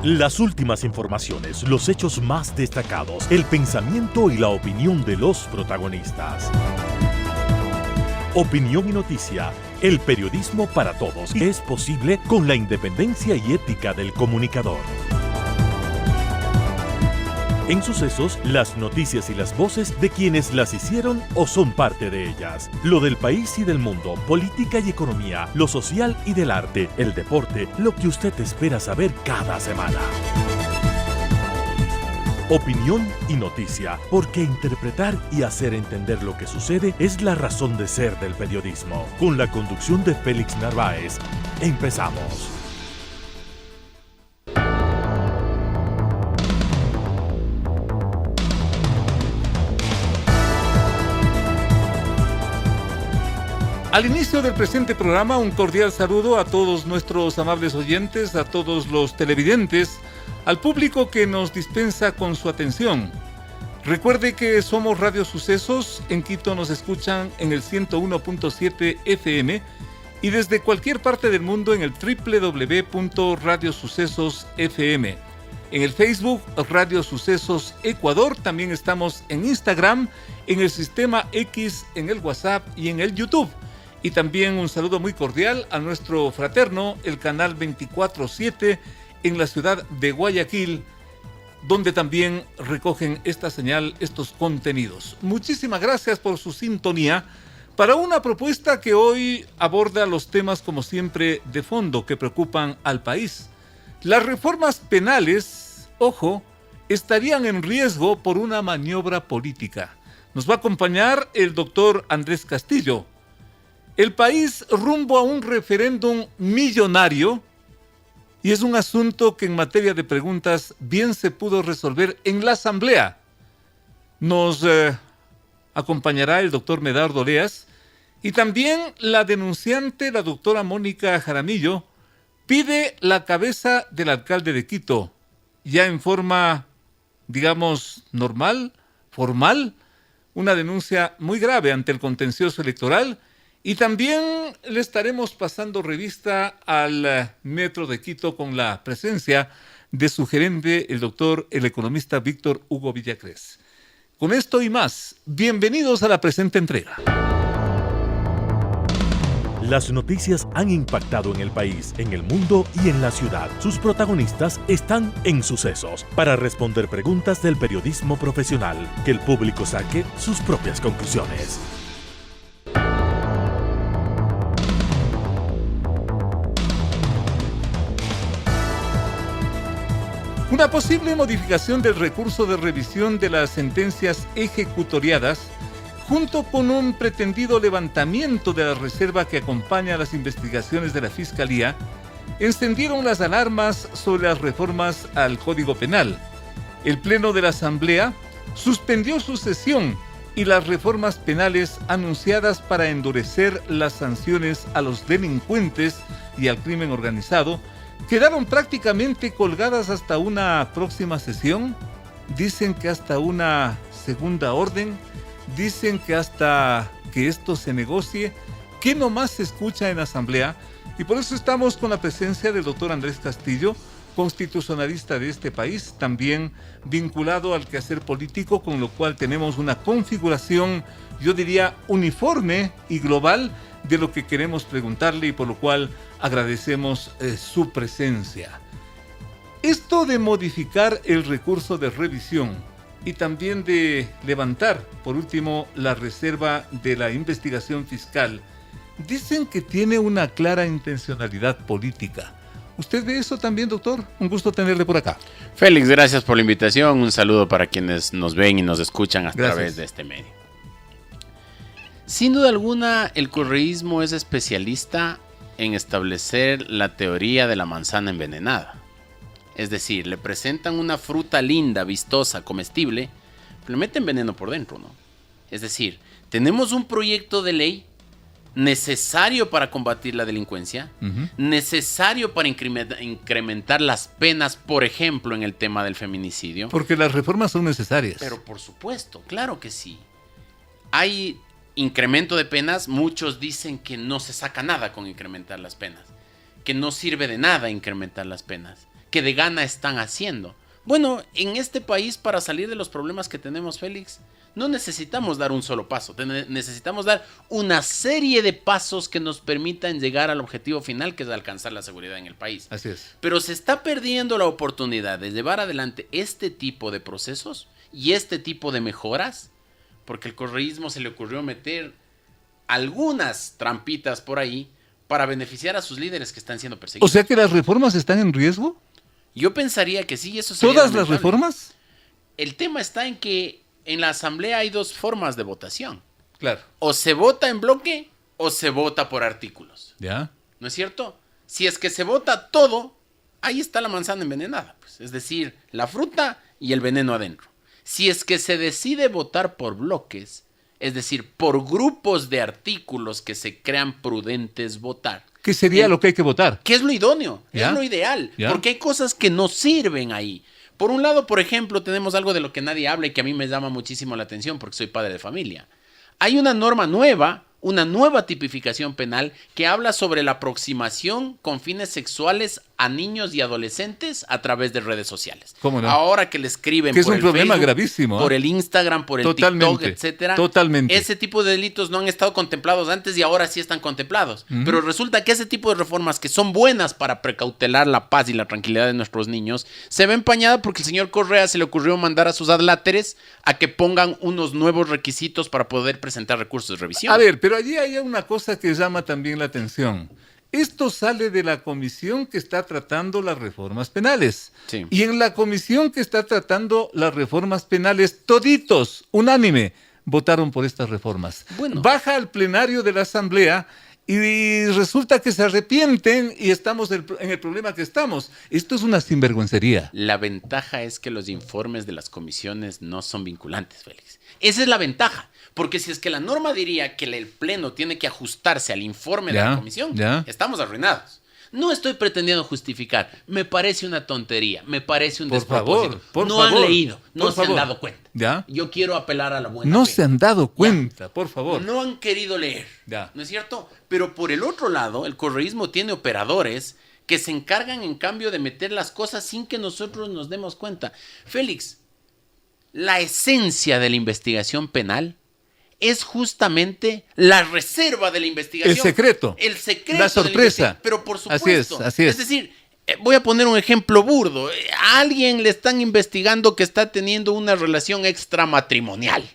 Las últimas informaciones, los hechos más destacados, el pensamiento y la opinión de los protagonistas. Opinión y noticia, el periodismo para todos, es posible con la independencia y ética del comunicador. En Sucesos, las noticias y las voces de quienes las hicieron o son parte de ellas. Lo del país y del mundo, política y economía, lo social y del arte, el deporte, lo que usted espera saber cada semana. Opinión y noticia, porque interpretar y hacer entender lo que sucede es la razón de ser del periodismo. Con la conducción de Félix Narváez, empezamos. Al inicio del presente programa, un cordial saludo a todos nuestros amables oyentes, a todos los televidentes, al público que nos dispensa con su atención. Recuerde que somos Radio Sucesos, en Quito nos escuchan en el 101.7 FM y desde cualquier parte del mundo en el www.radiosucesosfm. En el Facebook Radio Sucesos Ecuador, también estamos en Instagram, en el Sistema X, en el WhatsApp y en el YouTube. Y también un saludo muy cordial a nuestro fraterno, el canal 24/7 en la ciudad de Guayaquil, donde también recogen esta señal, estos contenidos. Muchísimas gracias por su sintonía para una propuesta que hoy aborda los temas, como siempre, de fondo que preocupan al país. Las reformas penales, ojo, estarían en riesgo por una maniobra política. Nos va a acompañar el doctor Andrés Castillo. El país rumbo a un referéndum millonario, y es un asunto que en materia de preguntas bien se pudo resolver en la Asamblea. Nos acompañará el doctor Medardo Leas, y también la denunciante, la doctora Mónica Jaramillo, pide la cabeza del alcalde de Quito, ya en forma, digamos, normal, formal, una denuncia muy grave ante el contencioso electoral. Y también le estaremos pasando revista al Metro de Quito con la presencia de su gerente, el economista Víctor Hugo Villacrés. Con esto y más, bienvenidos a la presente entrega. Las noticias han impactado en el país, en el mundo y en la ciudad. Sus protagonistas están en Sucesos para responder preguntas del periodismo profesional. Que el público saque sus propias conclusiones. Una posible modificación del recurso de revisión de las sentencias ejecutoriadas, junto con un pretendido levantamiento de la reserva que acompaña a las investigaciones de la Fiscalía, encendieron las alarmas sobre las reformas al Código Penal. El Pleno de la Asamblea suspendió su sesión y las reformas penales anunciadas para endurecer las sanciones a los delincuentes y al crimen organizado quedaron prácticamente colgadas hasta una próxima sesión. Dicen que hasta una segunda orden, dicen que hasta que esto se negocie, que nomás se escucha en la Asamblea. Y por eso estamos con la presencia del doctor Andrés Castillo, constitucionalista de este país, también vinculado al quehacer político, con lo cual tenemos una configuración, yo diría, uniforme y global de lo que queremos preguntarle, y por lo cual agradecemos su presencia. Esto de modificar el recurso de revisión y también de levantar, por último, la reserva de la investigación fiscal, dicen que tiene una clara intencionalidad política. ¿Usted ve eso también, doctor? Un gusto tenerle por acá. Félix, gracias por la invitación. Un saludo para quienes nos ven y nos escuchan a través de este medio. Sin duda alguna, el correísmo es especialista en establecer la teoría de la manzana envenenada. Es decir, le presentan una fruta linda, vistosa, comestible, pero le meten veneno por dentro, ¿no? Es decir, tenemos un proyecto de ley necesario para combatir la delincuencia, necesario para incrementar las penas, por ejemplo, en el tema del feminicidio. Porque las reformas son necesarias. Pero por supuesto, claro que sí. Hay incremento de penas, muchos dicen que no se saca nada con incrementar las penas, que no sirve de nada incrementar las penas, que de gana están haciendo. Bueno, en este país, para salir de los problemas que tenemos, Félix, no necesitamos dar un solo paso, necesitamos dar una serie de pasos que nos permitan llegar al objetivo final, que es alcanzar la seguridad en el país. Así es. Pero se está perdiendo la oportunidad de llevar adelante este tipo de procesos y este tipo de mejoras, porque el correísmo se le ocurrió meter algunas trampitas por ahí para beneficiar a sus líderes que están siendo perseguidos. O sea que las reformas están en riesgo. Yo pensaría que sí, eso sería ¿Todas las lamentable. reformas? El tema está en que en la asamblea hay dos formas de votación. Claro. O se vota en bloque o se vota por artículos. ¿Ya? ¿No es cierto? Si es que se vota todo, ahí está la manzana envenenada, pues. Es decir, la fruta y el veneno adentro. Si es que se decide votar por bloques, es decir, por grupos de artículos que se crean prudentes votar. ¿Qué sería lo que hay que votar? ¿Qué es lo idóneo? ¿Ya? Es lo ideal. ¿Ya? Porque hay cosas que no sirven ahí. Por un lado, por ejemplo, tenemos algo de lo que nadie habla y que a mí me llama muchísimo la atención porque soy padre de familia. Hay una norma nueva, una nueva tipificación penal que habla sobre la aproximación con fines sexuales a niños y adolescentes a través de redes sociales. ¿Cómo no? Ahora que le escriben Que es por un el problema Facebook, gravísimo, ¿eh? por el Instagram, por el TikTok, etcétera. Totalmente. Ese tipo de delitos no han estado contemplados antes y ahora sí están contemplados. Pero resulta que ese tipo de reformas que son buenas para precautelar la paz y la tranquilidad de nuestros niños se ve empañada porque el señor Correa se le ocurrió mandar a sus adláteres a que pongan unos nuevos requisitos para poder presentar recursos de revisión. A ver, pero allí hay una cosa que llama también la atención. Esto sale de la comisión que está tratando las reformas penales. Sí. Y en la comisión que está tratando las reformas penales, toditos, unánime, votaron por estas reformas. Bueno. Baja al plenario de la Asamblea y resulta que se arrepienten y estamos en el problema que estamos. Esto es una sinvergüencería. La ventaja es que los informes de las comisiones no son vinculantes, Félix. Esa es la ventaja. Porque si es que la norma diría que el pleno tiene que ajustarse al informe de la comisión, estamos arruinados. No estoy pretendiendo justificar. Me parece una tontería. Me parece un despropósito. No han leído. No se han dado cuenta. ¿Ya? Yo quiero apelar a la buena No fe. se han dado cuenta, por favor. No han querido leer. Ya. ¿No es cierto? Pero por el otro lado, el correísmo tiene operadores que se encargan en cambio de meter las cosas sin que nosotros nos demos cuenta. Félix, la esencia de la investigación penal es justamente la reserva de la investigación. El secreto. El secreto. La sorpresa. Pero por supuesto. Así es. Es decir, voy a poner un ejemplo burdo. A alguien le están investigando que está teniendo una relación extramatrimonial.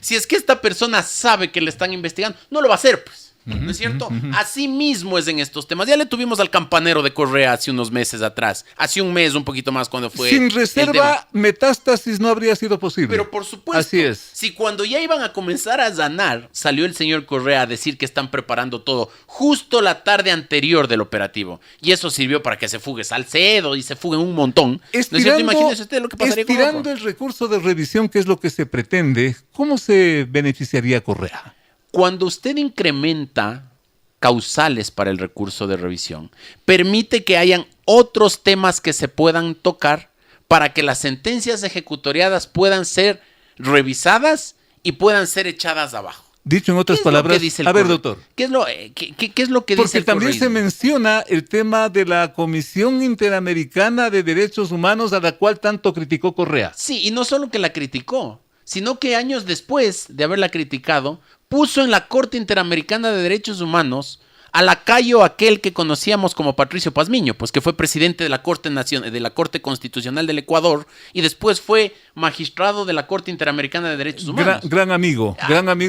Si es que esta persona sabe que le están investigando, no lo va a hacer, pues. ¿No es cierto? Así mismo es en estos temas. Ya le tuvimos al campanero de Correa hace unos meses atrás. Hace un mes, un poquito más, cuando fue. Sin reserva, metástasis no habría sido posible. Pero por supuesto. Así es. Si cuando ya iban a comenzar a allanar, salió el señor Correa a decir que están preparando todo justo la tarde anterior del operativo. Y eso sirvió para que se fugue Salcedo y se fuguen un montón. ¿No es cierto? Imagínese usted lo que pasaría con estirando el recurso de revisión, que es lo que se pretende, ¿cómo se beneficiaría Correa? Cuando usted incrementa causales para el recurso de revisión, permite que hayan otros temas que se puedan tocar para que las sentencias ejecutoriadas puedan ser revisadas y puedan ser echadas abajo. Dicho en otras palabras, a ver, doctor. ¿Qué es lo que dice el Porque también correísmo? se menciona el tema de la Comisión Interamericana de Derechos Humanos, a la cual tanto criticó Correa. Sí, y no solo que la criticó, sino que años después de haberla criticado, puso en la Corte Interamericana de Derechos Humanos a lacayo aquel que conocíamos como Patricio Pazmiño, pues que fue presidente de la Corte Constitucional del Ecuador y después fue magistrado de la Corte Interamericana de Derechos Humanos. Gran amigo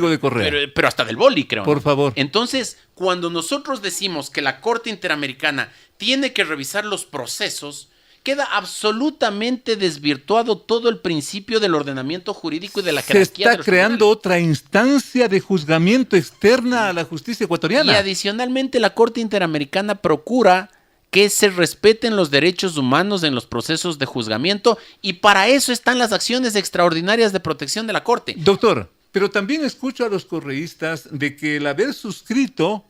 de Correa. Pero hasta del boli, creo. Por favor. Entonces, cuando nosotros decimos que la Corte Interamericana tiene que revisar los procesos, queda absolutamente desvirtuado todo el principio del ordenamiento jurídico y de la jerarquía. Se está creando otra instancia de juzgamiento externa a la justicia ecuatoriana. Y adicionalmente la Corte Interamericana procura que se respeten los derechos humanos en los procesos de juzgamiento y para eso están las acciones extraordinarias de protección de la Corte. Doctor, pero también escucho a los correístas de que el haber suscrito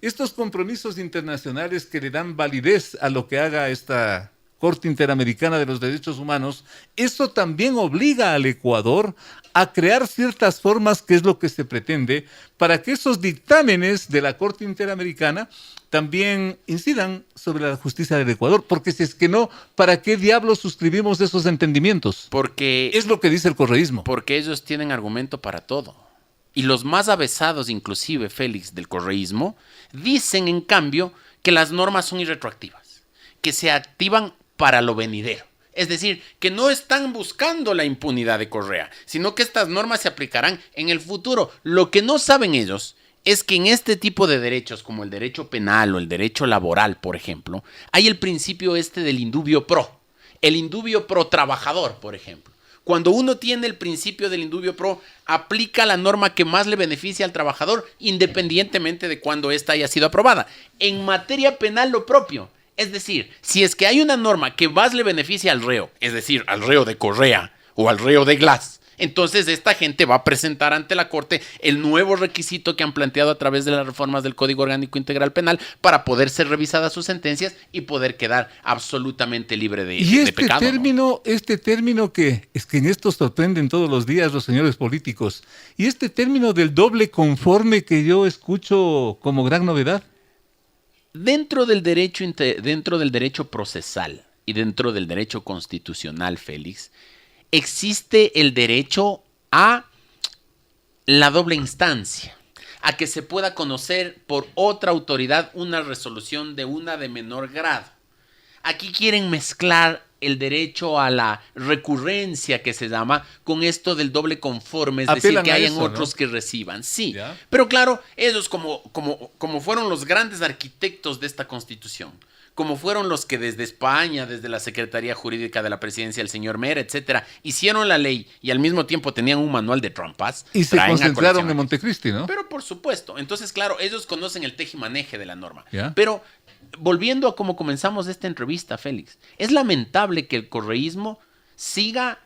estos compromisos internacionales que le dan validez a lo que haga esta Corte Interamericana de los Derechos Humanos, eso también obliga al Ecuador a crear ciertas formas, que es lo que se pretende, para que esos dictámenes de la Corte Interamericana también incidan sobre la justicia del Ecuador, porque si es que no, ¿para qué diablos suscribimos esos entendimientos? Porque es lo que dice el correísmo. Porque ellos tienen argumento para todo. Y los más avesados, inclusive, Félix, del correísmo, dicen, en cambio, que las normas son irretroactivas, que se activan para lo venidero. Es decir, que no están buscando la impunidad de Correa, sino que estas normas se aplicarán en el futuro. Lo que no saben ellos es que en este tipo de derechos, como el derecho penal o el derecho laboral, por ejemplo, hay el principio del indubio pro, el indubio pro trabajador, por ejemplo. Cuando uno tiene el principio del indubio pro, aplica la norma que más le beneficia al trabajador, independientemente de cuándo ésta haya sido aprobada. En materia penal, lo propio. Es decir, si es que hay una norma que más le beneficia al reo, es decir, al reo de Correa o al reo de Glass, entonces esta gente va a presentar ante la Corte el nuevo requisito que han planteado a través de las reformas del Código Orgánico Integral Penal para poder ser revisadas sus sentencias y poder quedar absolutamente libre de pecado. Este término que es que en esto sorprenden todos los días los señores políticos, y este término del doble conforme que yo escucho como gran novedad. Dentro del derecho procesal y dentro del derecho constitucional, Félix, existe el derecho a la doble instancia, a que se pueda conocer por otra autoridad una resolución de una de menor grado. Aquí quieren mezclar el derecho a la recurrencia, que se llama, con esto del doble conforme, es decir, que hayan otros, ¿no?, que reciban. Sí, ¿ya? Pero claro, ellos como fueron los grandes arquitectos de esta Constitución, como fueron los que desde España, desde la Secretaría Jurídica de la Presidencia, el señor Mera, etcétera, hicieron la ley y al mismo tiempo tenían un manual de trampas. Y se concentraron en Montecristi, ¿no? Pero por supuesto. Entonces, claro, ellos conocen el tejimaneje de la norma. ¿Ya? Pero volviendo a cómo comenzamos esta entrevista, Félix, es lamentable que el correísmo siga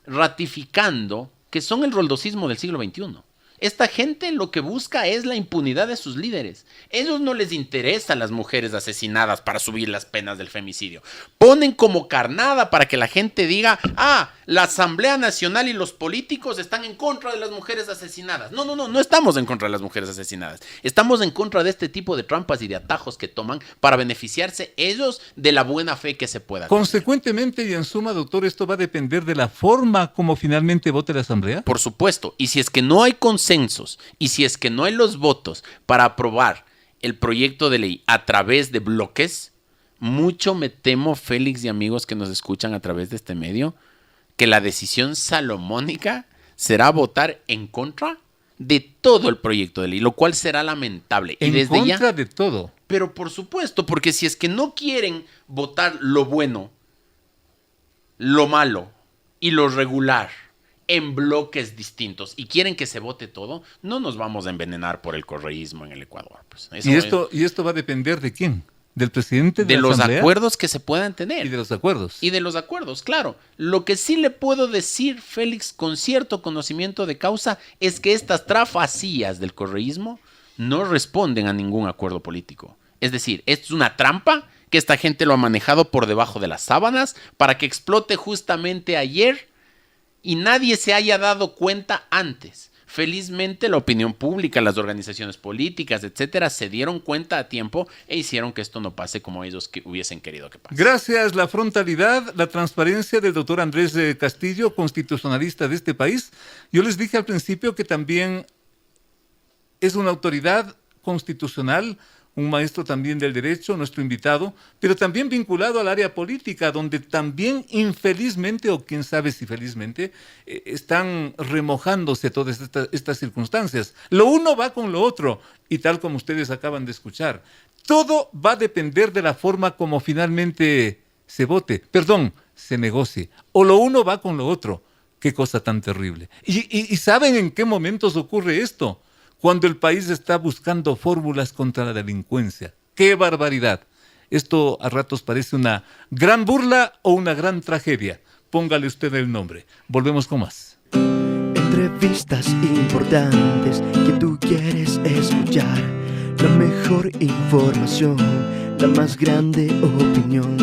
ratificando que son el roldosismo del siglo XXI. Esta gente lo que busca es la impunidad de sus líderes. Ellos no les interesan las mujeres asesinadas para subir las penas del femicidio. Ponen como carnada para que la gente diga, la Asamblea Nacional y los políticos están en contra de las mujeres asesinadas. No estamos en contra de las mujeres asesinadas. Estamos en contra de este tipo de trampas y de atajos que toman para beneficiarse ellos de la buena fe que se pueda tener. Consecuentemente y en suma, doctor, ¿esto va a depender de la forma como finalmente vote la Asamblea? Por supuesto. Y si es que no hay consensos y si es que no hay los votos para aprobar el proyecto de ley a través de bloques, mucho me temo, Félix y amigos que nos escuchan a través de este medio, que la decisión salomónica será votar en contra de todo el proyecto de ley, lo cual será lamentable. En contra de todo. Pero por supuesto, porque si es que no quieren votar lo bueno, lo malo y lo regular en bloques distintos y quieren que se vote todo, no nos vamos a envenenar por el correísmo en el Ecuador. Pues ¿Y esto va a depender de quién? ¿Del presidente de la Asamblea? De los acuerdos que se puedan tener. Y de los acuerdos. Y de los acuerdos, claro. Lo que sí le puedo decir, Félix, con cierto conocimiento de causa, es que estas trafacías del correísmo no responden a ningún acuerdo político. Es decir, esto es una trampa que esta gente lo ha manejado por debajo de las sábanas para que explote justamente ayer y nadie se haya dado cuenta antes. Felizmente la opinión pública, las organizaciones políticas, etcétera, se dieron cuenta a tiempo e hicieron que esto no pase como ellos hubiesen querido que pase. Gracias la frontalidad, la transparencia del doctor Andrés Castillo, constitucionalista de este país. Yo les dije al principio que también es una autoridad constitucional, un maestro también del derecho, nuestro invitado, pero también vinculado al área política, donde también infelizmente, o quién sabe si felizmente, están remojándose todas estas circunstancias. Lo uno va con lo otro, y tal como ustedes acaban de escuchar, todo va a depender de la forma como finalmente se negocie, o lo uno va con lo otro. Qué cosa tan terrible. ¿Y saben en qué momentos ocurre esto? Cuando el país está buscando fórmulas contra la delincuencia. ¡Qué barbaridad! Esto a ratos parece una gran burla o una gran tragedia. Póngale usted el nombre. Volvemos con más. Entrevistas importantes que tú quieres escuchar. La mejor información, la más grande opinión.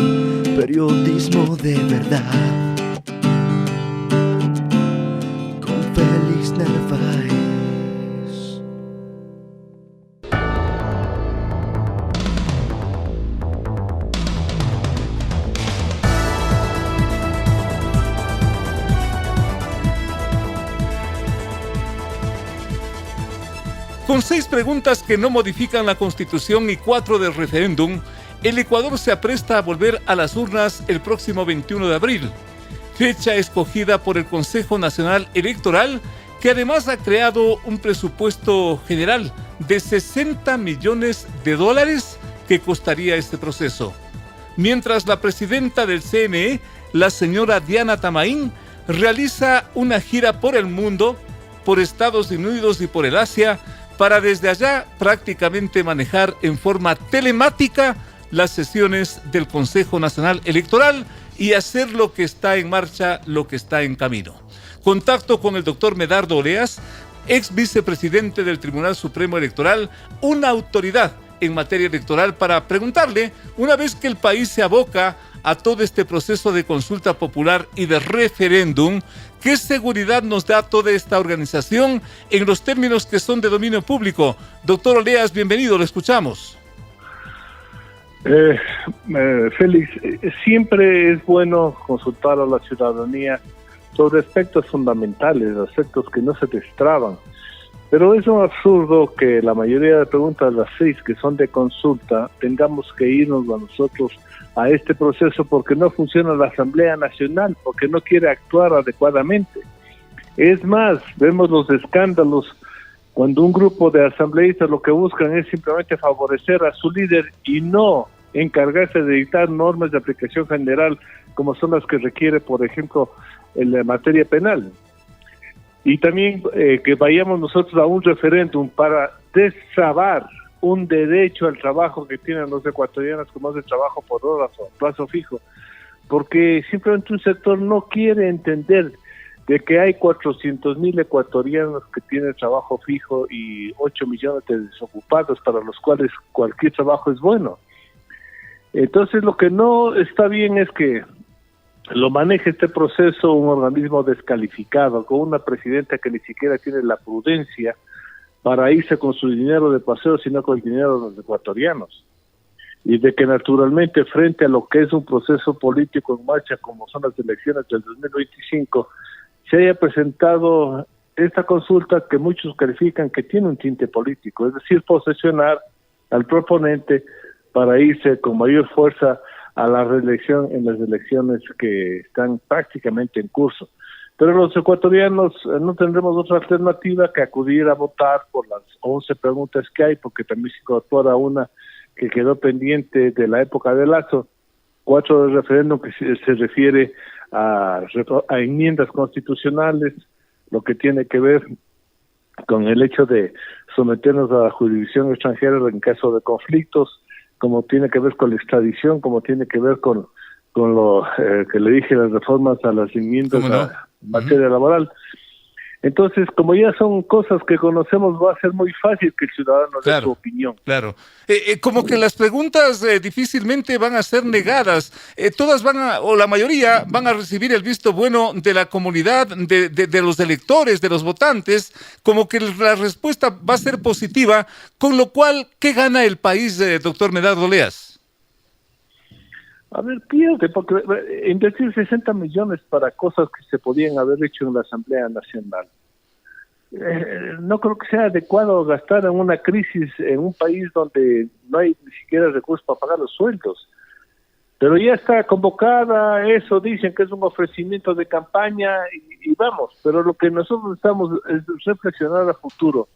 periodismo de verdad, con Félix Narváez. Con 6 preguntas que no modifican la Constitución y 4 del referéndum, el Ecuador se apresta a volver a las urnas el próximo 21 de abril, fecha escogida por el Consejo Nacional Electoral, que además ha creado un presupuesto general de $60 millones que costaría este proceso. Mientras la presidenta del CNE, la señora Diana Tamaín, realiza una gira por el mundo, por Estados Unidos y por el Asia, para desde allá prácticamente manejar en forma telemática las sesiones del Consejo Nacional Electoral y hacer lo que está en marcha, lo que está en camino. Contacto con el doctor Medardo Oleas, ex vicepresidente del Tribunal Supremo Electoral, una autoridad en materia electoral, para preguntarle, una vez que el país se aboca a todo este proceso de consulta popular y de referéndum, ¿qué seguridad nos da toda esta organización en los términos que son de dominio público? Doctor Oleas, bienvenido, lo escuchamos. Félix, siempre es bueno consultar a la ciudadanía sobre aspectos fundamentales, aspectos que no se destraban. Pero es un absurdo que la mayoría de preguntas, las 6 que son de consulta, tengamos que irnos a nosotros a este proceso porque no funciona la Asamblea Nacional, porque no quiere actuar adecuadamente. Es más, vemos los escándalos cuando un grupo de asambleístas lo que buscan es simplemente favorecer a su líder y no encargarse de dictar normas de aplicación general como son las que requiere, por ejemplo, en la materia penal. Y también que vayamos nosotros a un referéndum para destrabar un derecho al trabajo que tienen los ecuatorianos, como es el trabajo por horas o plazo fijo, porque simplemente un sector no quiere entender de que hay 400,000 ecuatorianos que tienen trabajo fijo y 8 millones de desocupados para los cuales cualquier trabajo es bueno. Entonces lo que no está bien es que lo maneje este proceso un organismo descalificado, con una presidenta que ni siquiera tiene la prudencia para irse con su dinero de paseo, sino con el dinero de los ecuatorianos. Y de que naturalmente frente a lo que es un proceso político en marcha, como son las elecciones del 2025, se haya presentado esta consulta que muchos califican que tiene un tinte político, es decir, posesionar al proponente para irse con mayor fuerza a la reelección en las elecciones que están prácticamente en curso. Pero los ecuatorianos no tendremos otra alternativa que acudir a votar por las 11 preguntas que hay, porque también se incorpora una que quedó pendiente de la época de Lazo, 4 del referéndum que se refiere a enmiendas constitucionales, lo que tiene que ver con el hecho de someternos a la jurisdicción extranjera en caso de conflictos, como tiene que ver con la extradición, como tiene que ver con lo que le dije, las reformas a las enmiendas en materia laboral. Entonces, como ya son cosas que conocemos, va a ser muy fácil que el ciudadano dé su opinión. Claro. Como que las preguntas difícilmente van a ser negadas. Todas o la mayoría, van a recibir el visto bueno de la comunidad, de los electores, de los votantes, como que la respuesta va a ser positiva, con lo cual, ¿qué gana el país, doctor Medardo Oleas? A ver, pierde, porque invertir 60 millones para cosas que se podían haber hecho en la Asamblea Nacional. No creo que sea adecuado gastar en una crisis en un país donde no hay ni siquiera recursos para pagar los sueldos. Pero ya está convocada, eso dicen que es un ofrecimiento de campaña y vamos. Pero lo que nosotros estamos es reflexionar a futuro.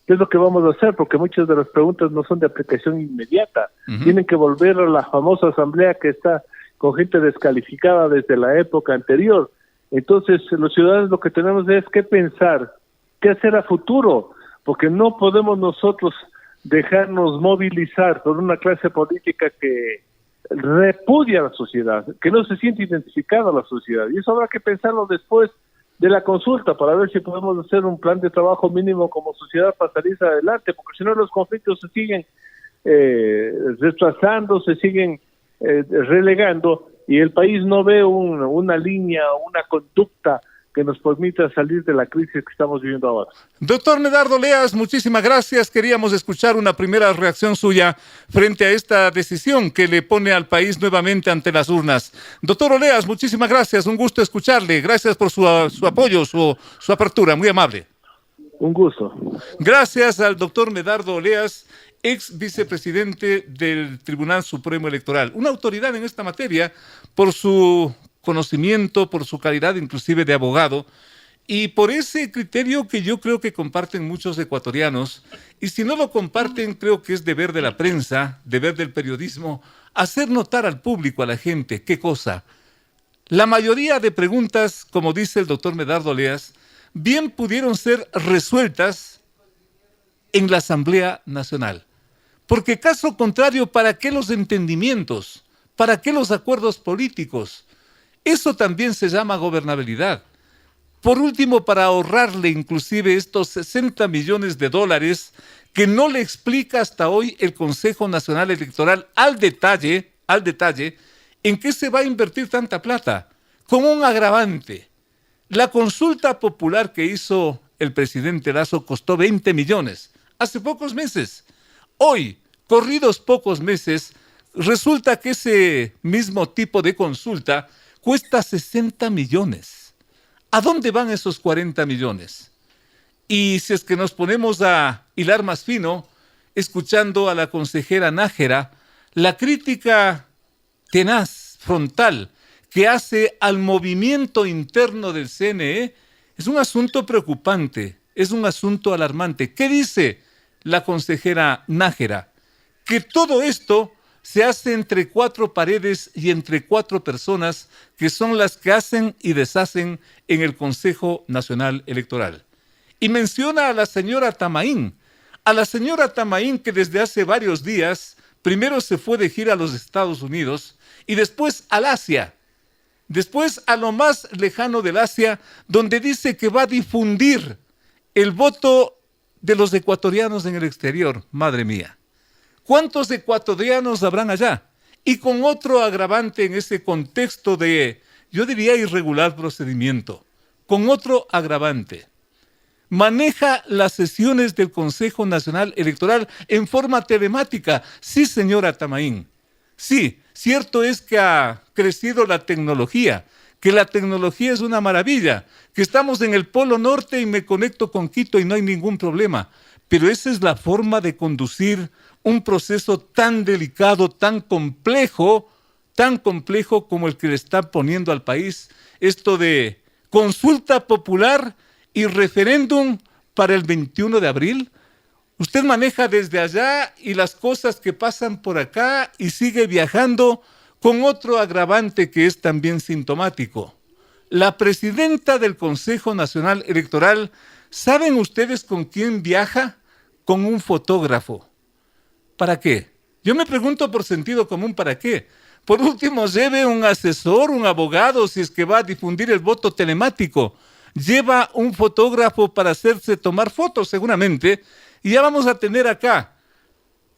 ¿Qué es lo que vamos a hacer? Porque muchas de las preguntas no son de aplicación inmediata. Tienen que volver a la famosa asamblea que está con gente descalificada desde la época anterior. Entonces, los ciudadanos lo que tenemos es que pensar, qué hacer a futuro, porque no podemos nosotros dejarnos movilizar por una clase política que repudia a la sociedad, que no se siente identificada a la sociedad. Y eso habrá que pensarlo después de la consulta para ver si podemos hacer un plan de trabajo mínimo como sociedad para salir adelante, porque si no los conflictos se siguen retrasando, se siguen relegando y el país no ve una línea, una conducta que nos permita salir de la crisis que estamos viviendo ahora. Doctor Medardo Leas, muchísimas gracias. Queríamos escuchar una primera reacción suya frente a esta decisión que le pone al país nuevamente ante las urnas. Doctor Oleas, muchísimas gracias. Un gusto escucharle. Gracias por su apoyo, su apertura. Muy amable. Un gusto. Gracias al doctor Medardo Oleas, ex vicepresidente del Tribunal Supremo Electoral. Una autoridad en esta materia por su conocimiento, por su calidad inclusive de abogado, y por ese criterio que yo creo que comparten muchos ecuatorianos, y si no lo comparten, creo que es deber de la prensa, deber del periodismo, hacer notar al público, a la gente, ¿qué cosa? La mayoría de preguntas, como dice el doctor Medardo Oleas, bien pudieron ser resueltas en la Asamblea Nacional. Porque caso contrario, ¿para qué los entendimientos? ¿Para qué los acuerdos políticos? Eso también se llama gobernabilidad. Por último, para ahorrarle inclusive estos 60 millones de dólares que no le explica hasta hoy el Consejo Nacional Electoral al detalle, en qué se va a invertir tanta plata, con un agravante. La consulta popular que hizo el presidente Lasso costó 20 millones, hace pocos meses. Hoy, corridos pocos meses, resulta que ese mismo tipo de consulta cuesta 60 millones. ¿A dónde van esos 40 millones? Y si es que nos ponemos a hilar más fino, escuchando a la consejera Nájera, la crítica tenaz, frontal, que hace al movimiento interno del CNE, es un asunto preocupante, es un asunto alarmante. ¿Qué dice la consejera Nájera? Que todo esto se hace entre 4 paredes y entre 4 personas que son las que hacen y deshacen en el Consejo Nacional Electoral. Y menciona a la señora Tamaín que desde hace varios días primero se fue de gira a los Estados Unidos y después al Asia, después a lo más lejano del Asia, donde dice que va a difundir el voto de los ecuatorianos en el exterior. Madre mía. ¿Cuántos ecuatorianos habrán allá? Y con otro agravante en ese contexto de, yo diría, irregular procedimiento, con otro agravante. Maneja las sesiones del Consejo Nacional Electoral en forma telemática. Sí, señora Tamaín. Sí, cierto es que ha crecido la tecnología, que la tecnología es una maravilla, que estamos en el Polo Norte y me conecto con Quito y no hay ningún problema. Pero esa es la forma de conducir un proceso tan delicado, tan complejo como el que le está poniendo al país, esto de consulta popular y referéndum para el 21 de abril. Usted maneja desde allá y las cosas que pasan por acá y sigue viajando con otro agravante que es también sintomático. La presidenta del Consejo Nacional Electoral, ¿saben ustedes con quién viaja? Con un fotógrafo. ¿Para qué? Yo me pregunto por sentido común, ¿para qué? Por último, lleve un asesor, un abogado, si es que va a difundir el voto telemático. Lleva un fotógrafo para hacerse tomar fotos, seguramente, y ya vamos a tener acá,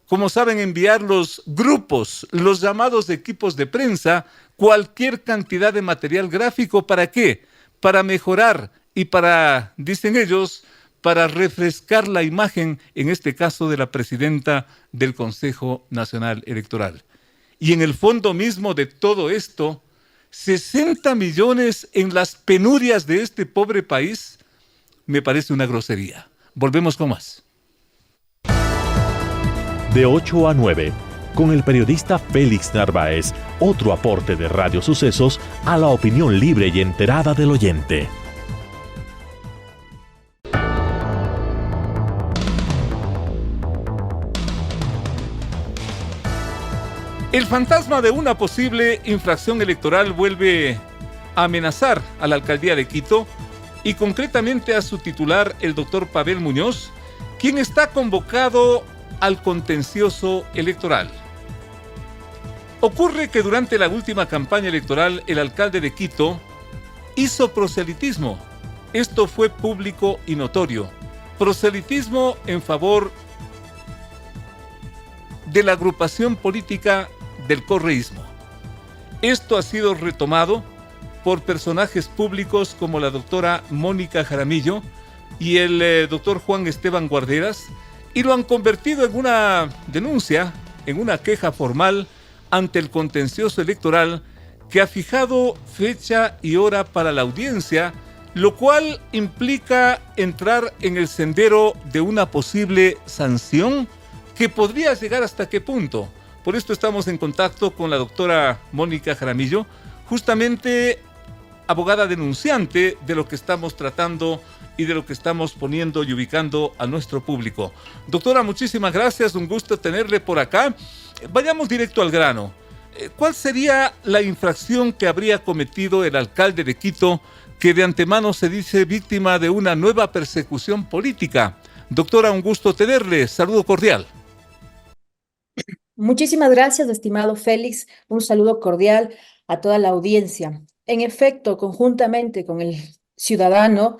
como saben, enviar los grupos, los llamados equipos de prensa, cualquier cantidad de material gráfico. ¿Para qué? Para mejorar y para, dicen ellos, para refrescar la imagen, en este caso de la presidenta del Consejo Nacional Electoral. Y en el fondo mismo de todo esto, 60 millones en las penurias de este pobre país, me parece una grosería. Volvemos con más. De 8 a 9, con el periodista Félix Narváez, otro aporte de Radio Sucesos a la opinión libre y enterada del oyente. El fantasma de una posible infracción electoral vuelve a amenazar a la alcaldía de Quito y concretamente a su titular, el doctor Pavel Muñoz, quien está convocado al contencioso electoral. Ocurre que durante la última campaña electoral el alcalde de Quito hizo proselitismo. Esto fue público y notorio. Proselitismo en favor de la agrupación política del correísmo. Esto ha sido retomado por personajes públicos como la doctora Mónica Jaramillo y el doctor Juan Esteban Guarderas, y lo han convertido en una denuncia, en una queja formal ante el contencioso electoral que ha fijado fecha y hora para la audiencia, lo cual implica entrar en el sendero de una posible sanción que podría llegar hasta qué punto. Por esto estamos en contacto con la doctora Mónica Jaramillo, justamente abogada denunciante de lo que estamos tratando y de lo que estamos poniendo y ubicando a nuestro público. Doctora, muchísimas gracias, un gusto tenerle por acá. Vayamos directo al grano. ¿Cuál sería la infracción que habría cometido el alcalde de Quito, que de antemano se dice víctima de una nueva persecución política? Doctora, un gusto tenerle. Saludo cordial. Muchísimas gracias, estimado Félix. Un saludo cordial a toda la audiencia. En efecto, conjuntamente con el ciudadano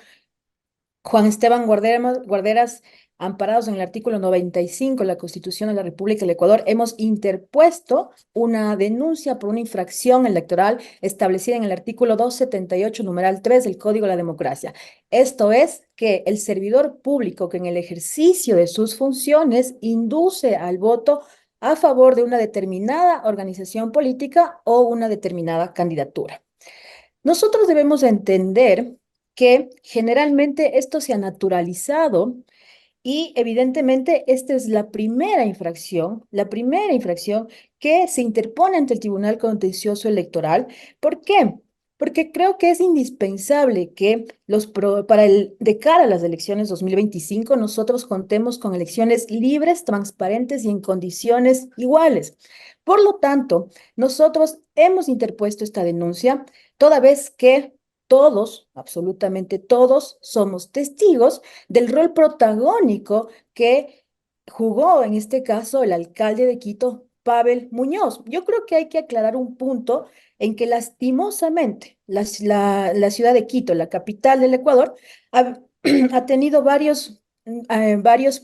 Juan Esteban Guarderas, amparados en el artículo 95 de la Constitución de la República del Ecuador, hemos interpuesto una denuncia por una infracción electoral establecida en el artículo 278, numeral 3 del Código de la Democracia. Esto es que el servidor público que en el ejercicio de sus funciones induce al voto a favor de una determinada organización política o una determinada candidatura. Nosotros debemos entender que generalmente esto se ha naturalizado y evidentemente esta es la primera infracción que se interpone ante el Tribunal Contencioso Electoral. ¿Por qué? Porque creo que es indispensable que de cara a las elecciones 2025 nosotros contemos con elecciones libres, transparentes y en condiciones iguales. Por lo tanto, nosotros hemos interpuesto esta denuncia toda vez que todos, absolutamente todos, somos testigos del rol protagónico que jugó en este caso el alcalde de Quito, Pavel Muñoz. Yo creo que hay que aclarar un punto en que lastimosamente la ciudad de Quito, la capital del Ecuador, ha tenido varios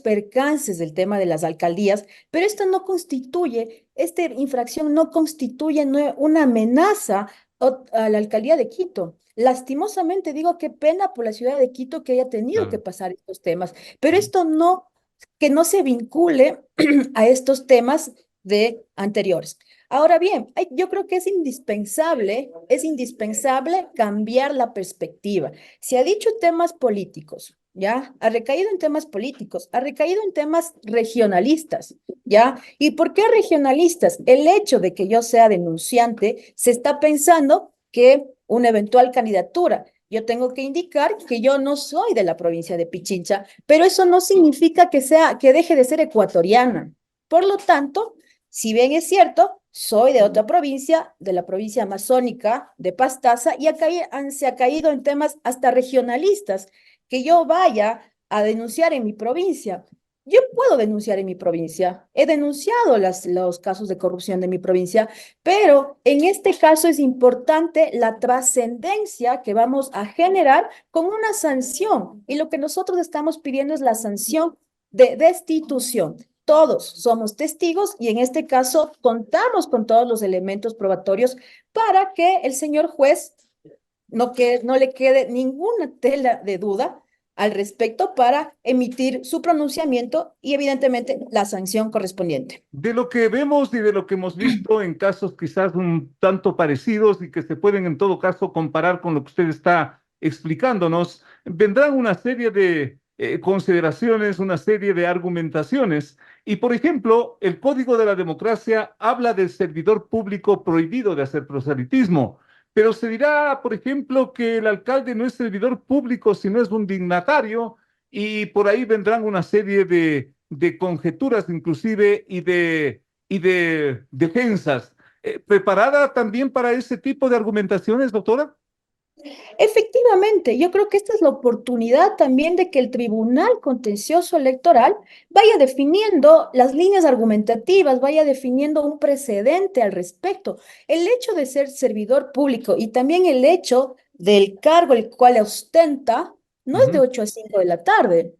percances del tema de las alcaldías, pero esta esta infracción no constituye una amenaza a la alcaldía de Quito. Lastimosamente digo, qué pena por la ciudad de Quito que haya tenido que pasar estos temas, pero esto no, que no se vincule a estos temas de anteriores. Ahora bien, yo creo que es indispensable cambiar la perspectiva. Se ha dicho temas políticos, ¿ya? Ha recaído en temas políticos, ha recaído en temas regionalistas, ¿ya? ¿Y por qué regionalistas? El hecho de que yo sea denunciante, se está pensando que una eventual candidatura, yo tengo que indicar que yo no soy de la provincia de Pichincha, pero eso no significa que deje de ser ecuatoriana. Por lo tanto, si bien es cierto, soy de otra provincia, de la provincia amazónica de Pastaza, y se ha caído en temas hasta regionalistas, que yo vaya a denunciar en mi provincia. Yo puedo denunciar en mi provincia, he denunciado los casos de corrupción de mi provincia, pero en este caso es importante la trascendencia que vamos a generar con una sanción, y lo que nosotros estamos pidiendo es la sanción de destitución. Todos somos testigos y en este caso contamos con todos los elementos probatorios para que el señor juez no le quede ninguna tela de duda al respecto para emitir su pronunciamiento y evidentemente la sanción correspondiente. De lo que vemos y de lo que hemos visto en casos quizás un tanto parecidos y que se pueden en todo caso comparar con lo que usted está explicándonos, vendrán una serie de consideraciones, una serie de argumentaciones. Y por ejemplo, el Código de la Democracia habla del servidor público prohibido de hacer proselitismo. Pero se dirá, por ejemplo, que el alcalde no es servidor público, sino es un dignatario, y por ahí vendrán una serie de conjeturas inclusive y de defensas. ¿Preparada también para ese tipo de argumentaciones, doctora? Efectivamente, yo creo que esta es la oportunidad también de que el Tribunal Contencioso Electoral vaya definiendo las líneas argumentativas, vaya definiendo un precedente al respecto. El hecho de ser servidor público y también el hecho del cargo el cual ostenta no es de 8 a 5 de la tarde.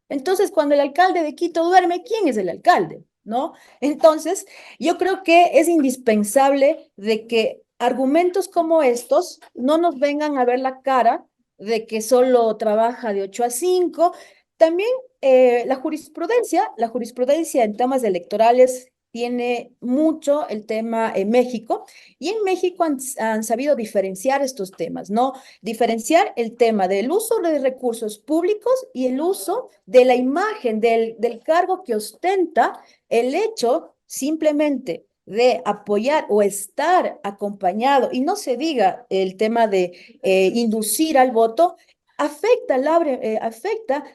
Entonces, cuando el alcalde de Quito duerme, ¿quién es el alcalde? ¿No? Entonces, yo creo que es indispensable de que argumentos como estos no nos vengan a ver la cara de que solo trabaja de 8 a 5. También la jurisprudencia en temas electorales tiene mucho el tema en México, y en México han sabido diferenciar estos temas, ¿no? Diferenciar el tema del uso de recursos públicos y el uso de la imagen del cargo que ostenta, el hecho simplemente de apoyar o estar acompañado, y no se diga el tema de inducir al voto, afecta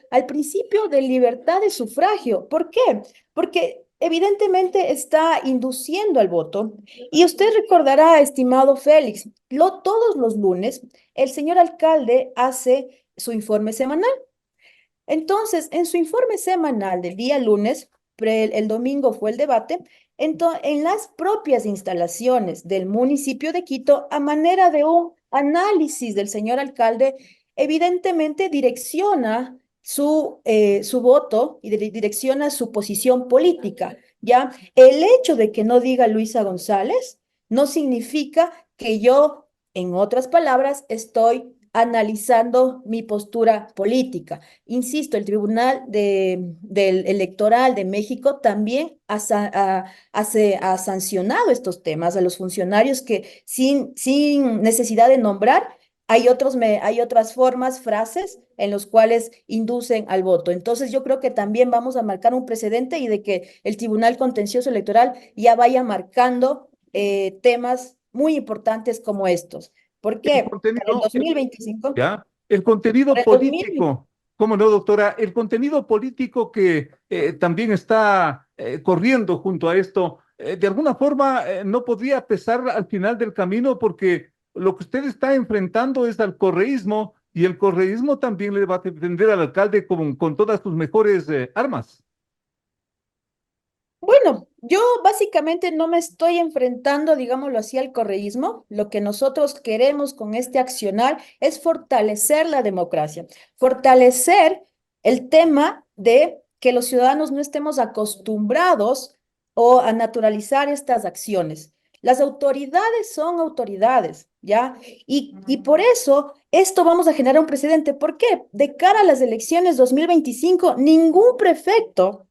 al principio de libertad de sufragio. ¿Por qué? Porque evidentemente está induciendo al voto. Y usted recordará, estimado Félix, todos los lunes el señor alcalde hace su informe semanal. Entonces, en su informe semanal del día lunes, el domingo fue el debate, en las propias instalaciones del municipio de Quito, a manera de un análisis del señor alcalde, evidentemente direcciona su voto y direcciona su posición política, ¿ya? El hecho de que no diga Luisa González no significa que yo, en otras palabras, estoy analizando mi postura política. Insisto, el Tribunal del Electoral de México también ha sancionado estos temas a los funcionarios que sin necesidad de nombrar, hay otras formas, frases en los cuales inducen al voto. Entonces yo creo que también vamos a marcar un precedente, y de que el Tribunal Contencioso Electoral ya vaya marcando temas muy importantes como estos. ¿Por El qué? Para el contenido, 2025. ¿ya? El contenido Para el 2000, político, ¿cómo no, doctora? El contenido político que también está corriendo junto a esto, de alguna forma no podría pesar al final del camino, porque lo que usted está enfrentando es al correísmo, y el correísmo también le va a defender al alcalde con todas sus mejores armas. Bueno, yo básicamente no me estoy enfrentando, digámoslo así, al correísmo. Lo que nosotros queremos con este accionar es fortalecer la democracia, fortalecer el tema de que los ciudadanos no estemos acostumbrados o a naturalizar estas acciones. Las autoridades son autoridades, ¿ya? Y por eso esto vamos a generar un precedente. ¿Por qué? De cara a las elecciones 2025, ningún prefecto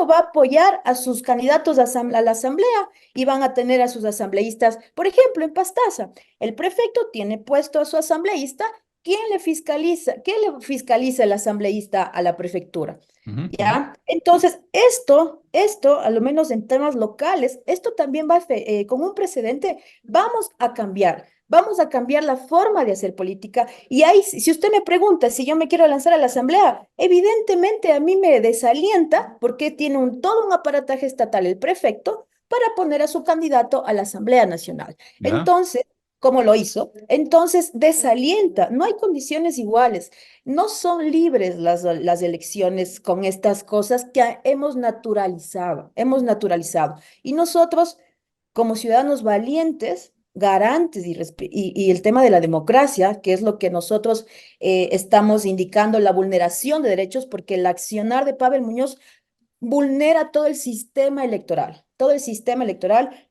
va a apoyar a sus candidatos a la asamblea, y van a tener a sus asambleístas. Por ejemplo, en Pastaza, el prefecto tiene puesto a su asambleísta. ¿Quién le fiscaliza? ¿Quién le fiscaliza el asambleísta a la prefectura? Ujú, ujú. ¿Ya? Entonces, esto, a lo menos en temas locales, esto también va con un precedente. Vamos a cambiar la forma de hacer política. Y ahí, si usted me pregunta si yo me quiero lanzar a la asamblea, evidentemente a mí me desalienta, porque tiene todo un aparataje estatal el prefecto para poner a su candidato a la Asamblea Nacional. ¿Ya? Entonces, ¿cómo lo hizo? Entonces, desalienta, no hay condiciones iguales. No son libres las elecciones con estas cosas que hemos naturalizado. Y nosotros, como ciudadanos valientes, garantes y el tema de la democracia, que es lo que nosotros estamos indicando, la vulneración de derechos, porque el accionar de Pavel Muñoz vulnera todo el sistema electoral,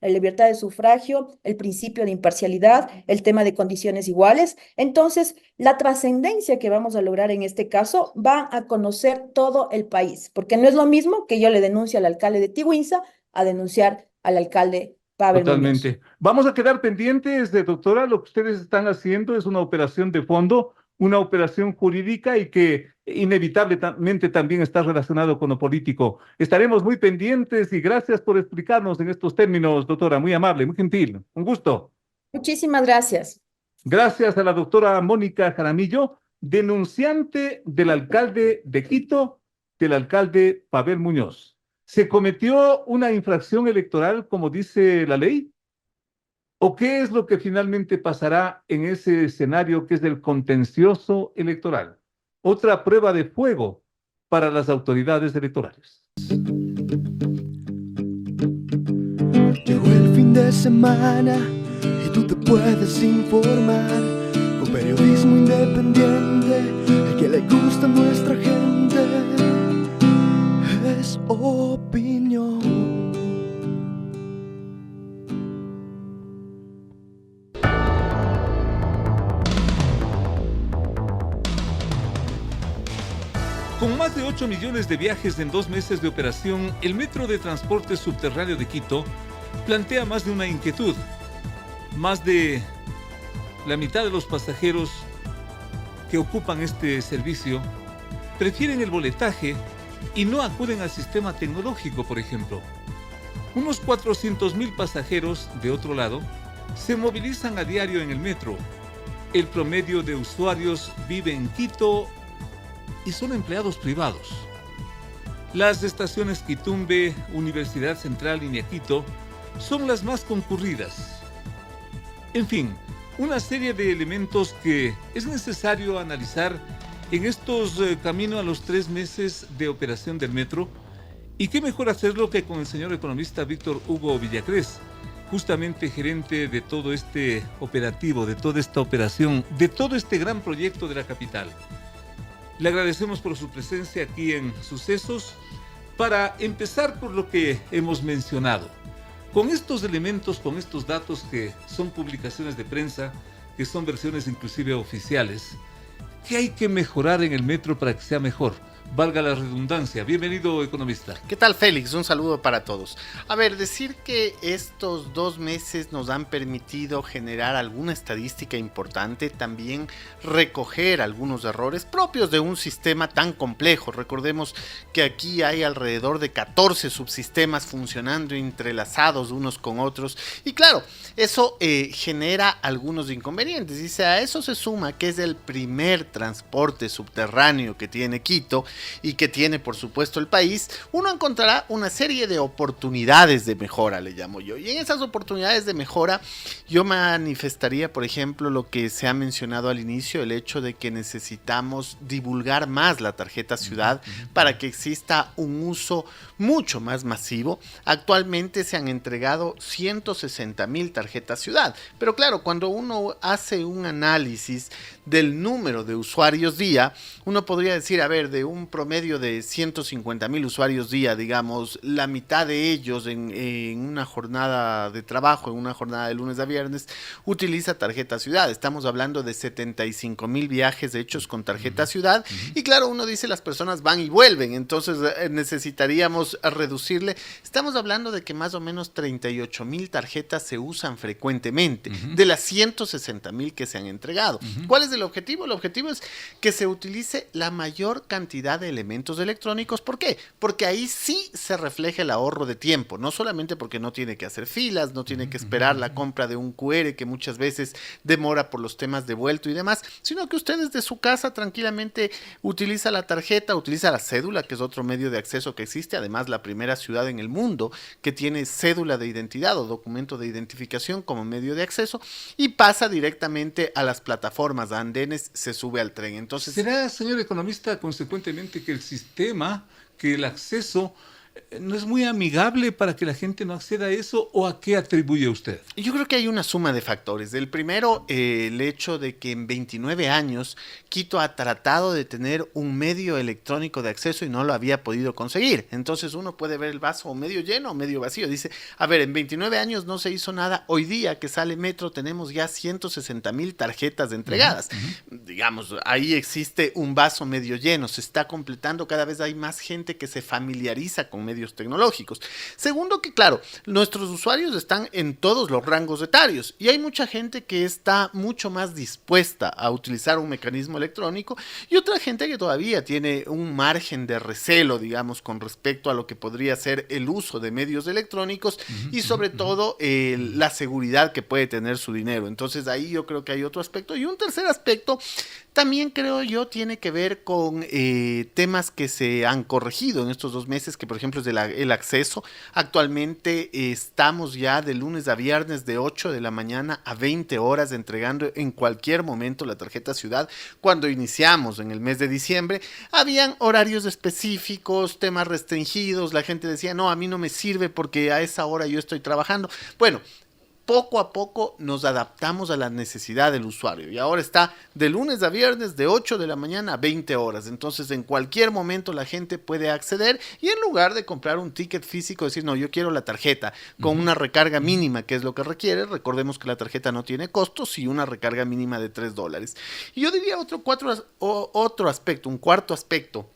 la libertad de sufragio, el principio de imparcialidad, el tema de condiciones iguales. Entonces, la trascendencia que vamos a lograr en este caso va a conocer todo el país, porque no es lo mismo que yo le denuncie al alcalde de Tiguinza a denunciar al alcalde Pavel Muñoz. Totalmente. Vamos a quedar pendientes de, doctora, lo que ustedes están haciendo es una operación de fondo, una operación jurídica, y que inevitablemente también está relacionado con lo político. Estaremos muy pendientes, y gracias por explicarnos en estos términos, doctora, muy amable, muy gentil. Un gusto. Muchísimas gracias. Gracias a la doctora Mónica Jaramillo, denunciante del alcalde de Quito, del alcalde Pavel Muñoz. ¿Se cometió una infracción electoral, como dice la ley? ¿O qué es lo que finalmente pasará en ese escenario que es del contencioso electoral? Otra prueba de fuego para las autoridades electorales. Llegó el fin de semana y tú te puedes informar con periodismo independiente, el que le gusta a nuestra gente. Es opinión. Con más de 8 millones de viajes en 2 meses de operación, el Metro de Transporte Subterráneo de Quito plantea más de una inquietud. Más de la mitad de los pasajeros que ocupan este servicio prefieren el boletaje y no acuden al sistema tecnológico, por ejemplo. Unos 400.000 pasajeros, de otro lado, se movilizan a diario en el metro. El promedio de usuarios vive en Quito y son empleados privados. Las estaciones Quitumbe, Universidad Central y Niaquito son las más concurridas. En fin, una serie de elementos que es necesario analizar en estos camino a los 3 meses de operación del metro, y qué mejor hacerlo que con el señor economista Víctor Hugo Villacrés, justamente gerente de todo este operativo, de toda esta operación, de todo este gran proyecto de la capital. Le agradecemos por su presencia aquí en Sucesos para empezar por lo que hemos mencionado. Con estos elementos, con estos datos que son publicaciones de prensa, que son versiones inclusive oficiales, ¿qué hay que mejorar en el metro para que sea mejor? Valga la redundancia. Bienvenido, economista. ¿Qué tal, Félix? Un saludo para todos. A ver, decir que estos 2 meses nos han permitido generar alguna estadística importante, también recoger algunos errores propios de un sistema tan complejo. Recordemos que aquí hay alrededor de 14 subsistemas funcionando entrelazados unos con otros, y claro, eso genera algunos inconvenientes, y a eso se suma que es el primer transporte subterráneo que tiene Quito y que tiene por supuesto el país. Uno encontrará una serie de oportunidades de mejora, le llamo yo, y en esas oportunidades de mejora yo manifestaría, por ejemplo, lo que se ha mencionado al inicio, el hecho de que necesitamos divulgar más la tarjeta ciudad para que exista un uso mucho más masivo. Actualmente se han entregado 160,000 tarjetas ciudad, pero claro, cuando uno hace un análisis del número de usuarios día, uno podría decir, a ver, de un promedio de 150,000 usuarios día, digamos, la mitad de ellos en una jornada de trabajo, en una jornada de lunes a viernes, utiliza tarjeta ciudad. Estamos hablando de 75,000 viajes hechos con tarjeta ciudad, y claro, uno dice, las personas van y vuelven, entonces necesitaríamos reducirle. Estamos hablando de que más o menos 38,000 tarjetas se usan frecuentemente, de las 160,000 que se han entregado. ¿Cuál es el objetivo? El objetivo es que se utilice la mayor cantidad de elementos electrónicos. ¿Por qué? Porque ahí sí se refleja el ahorro de tiempo, no solamente porque no tiene que hacer filas, no tiene que esperar la compra de un QR que muchas veces demora por los temas de vuelto y demás, sino que usted desde su casa tranquilamente utiliza la tarjeta, utiliza la cédula, que es otro medio de acceso que existe, además la primera ciudad en el mundo que tiene cédula de identidad o documento de identificación como medio de acceso, y pasa directamente a las plataformas, a andenes, se sube al tren. Entonces, ¿será, señor economista, consecuentemente que el sistema, que el acceso no es muy amigable para que la gente no acceda a eso, o a qué atribuye usted? Yo creo que hay una suma de factores. El primero, el hecho de que en 29 años Quito ha tratado de tener un medio electrónico de acceso y no lo había podido conseguir. Entonces uno puede ver el vaso medio lleno o medio vacío. Dice, a ver, en 29 años no se hizo nada. Hoy día que sale Metro tenemos ya 160,000 tarjetas entregadas. Digamos, ahí existe un vaso medio lleno. Se está completando, cada vez hay más gente que se familiariza con medios tecnológicos. Segundo, que claro, nuestros usuarios están en todos los rangos etarios y hay mucha gente que está mucho más dispuesta a utilizar un mecanismo electrónico, y otra gente que todavía tiene un margen de recelo, digamos, con respecto a lo que podría ser el uso de medios electrónicos y sobre todo la seguridad que puede tener su dinero. Entonces ahí yo creo que hay otro aspecto. Y un tercer aspecto también creo yo tiene que ver con temas que se han corregido en estos 2 meses, que por ejemplo es el acceso. Actualmente estamos ya de lunes a viernes de 8 de la mañana a 20 horas entregando en cualquier momento la tarjeta ciudad. Cuando iniciamos en el mes de diciembre, habían horarios específicos, temas restringidos, la gente decía, no, a mí no me sirve porque a esa hora yo estoy trabajando. Bueno, poco a poco nos adaptamos a la necesidad del usuario y ahora está de lunes a viernes de 8 de la mañana a 20 horas. Entonces en cualquier momento la gente puede acceder y en lugar de comprar un ticket físico, decir, no, yo quiero la tarjeta con una recarga mínima, que es lo que requiere. Recordemos que la tarjeta no tiene costos y una recarga mínima de $3. Y yo diría un cuarto aspecto,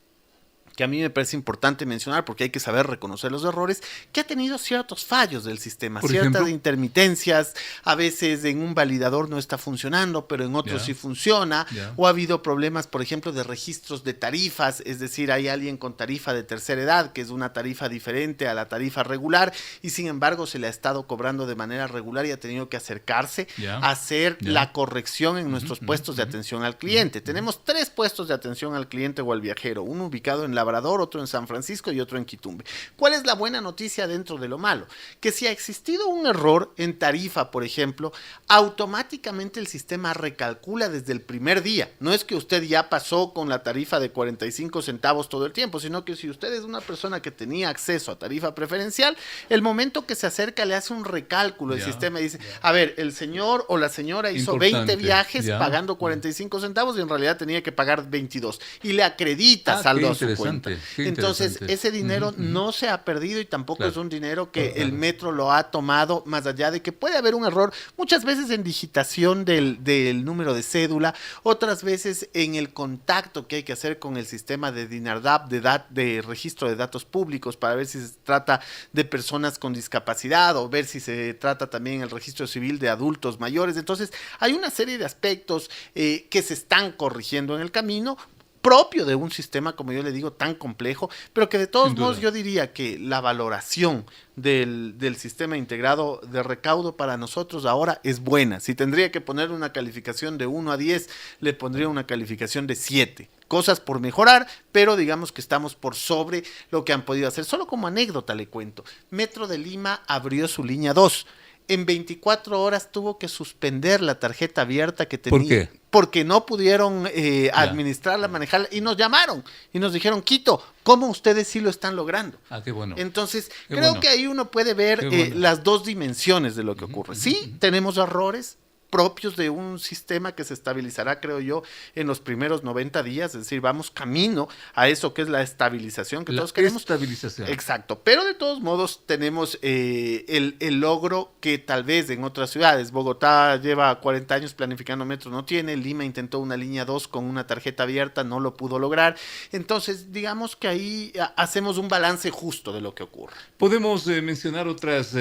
que a mí me parece importante mencionar porque hay que saber reconocer los errores, que ha tenido ciertos fallos del sistema, ciertas intermitencias, a veces en un validador no está funcionando, pero en otro sí funciona, o ha habido problemas, por ejemplo, de registros de tarifas, es decir, hay alguien con tarifa de tercera edad, que es una tarifa diferente a la tarifa regular, y sin embargo se le ha estado cobrando de manera regular y ha tenido que acercarse a hacer la corrección en nuestros puestos de atención al cliente. Tenemos 3 puestos de atención al cliente o al viajero, uno ubicado en Labrador, otro en San Francisco y otro en Quitumbe. ¿Cuál es la buena noticia dentro de lo malo? Que si ha existido un error en tarifa, por ejemplo, automáticamente el sistema recalcula desde el primer día. No es que usted ya pasó con la tarifa de 45 centavos todo el tiempo, sino que si usted es una persona que tenía acceso a tarifa preferencial, el momento que se acerca le hace un recálculo el sistema y dice, a ver, el señor o la señora hizo 20 viajes pagando 45 centavos y en realidad tenía que pagar 22 y le acredita saldo a su cuenta. Entonces, ese dinero no se ha perdido y tampoco es un dinero que el metro lo ha tomado, más allá de que puede haber un error muchas veces en digitación del número de cédula, otras veces en el contacto que hay que hacer con el sistema de DINARDAP, de registro de datos públicos, para ver si se trata de personas con discapacidad o ver si se trata también el registro civil de adultos mayores. Entonces, hay una serie de aspectos que se están corrigiendo en el camino, propio de un sistema, como yo le digo, tan complejo, pero que de todos modos yo diría que la valoración del sistema integrado de recaudo para nosotros ahora es buena. Si tendría que poner una calificación de 1 a 10, le pondría una calificación de 7. Cosas por mejorar, pero digamos que estamos por sobre lo que han podido hacer. Solo como anécdota le cuento, Metro de Lima abrió su línea 2. En 24 horas tuvo que suspender la tarjeta abierta que tenía. ¿Por qué? Porque no pudieron administrarla, manejarla, y nos llamaron y nos dijeron, Quito, ¿cómo ustedes sí lo están logrando? Qué bueno. Entonces, creo que ahí uno puede ver las dos dimensiones de lo que ocurre. Sí, tenemos errores propios de un sistema que se estabilizará, creo yo, en los primeros 90 días, es decir, vamos camino a eso que es la estabilización que todos queremos. Estabilización. Exacto, pero de todos modos tenemos el logro que tal vez en otras ciudades, Bogotá lleva 40 años planificando metro, no tiene, Lima intentó una línea 2 con una tarjeta abierta, no lo pudo lograr, entonces digamos que ahí hacemos un balance justo de lo que ocurre. Podemos mencionar otras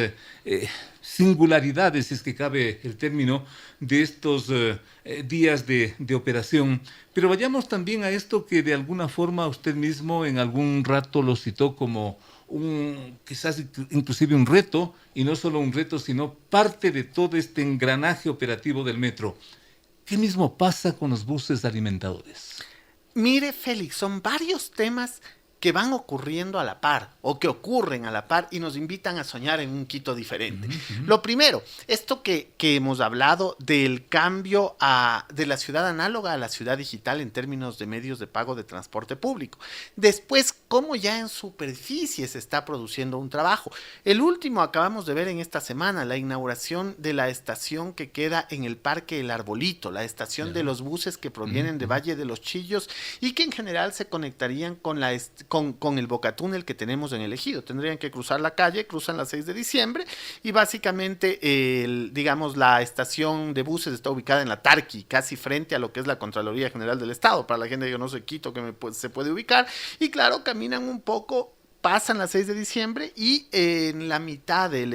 singularidades, si es que cabe el término, de estos días de operación, pero vayamos también a esto que de alguna forma usted mismo en algún rato lo citó como quizás inclusive un reto, y no solo un reto, sino parte de todo este engranaje operativo del metro. ¿Qué mismo pasa con los buses alimentadores? Mire, Félix, son varios temas que van ocurriendo a la par o que ocurren a la par y nos invitan a soñar en un Quito diferente. Lo primero, esto que hemos hablado del cambio de la ciudad análoga a la ciudad digital en términos de medios de pago de transporte público. Después, cómo ya en superficie se está produciendo un trabajo. El último acabamos de ver en esta semana, la inauguración de la estación que queda en el Parque El Arbolito, la estación de los buses que provienen de Valle de los Chillos y que en general se conectarían con el Bocatúnel que tenemos en el Ejido. Tendrían que cruzar la calle, cruzan la 6 de diciembre y básicamente, digamos, la estación de buses está ubicada en la Tarqui, casi frente a lo que es la Contraloría General del Estado, para la gente que no se Quito, que se puede ubicar, y claro, caminan un poco, pasan la 6 de diciembre y en la mitad del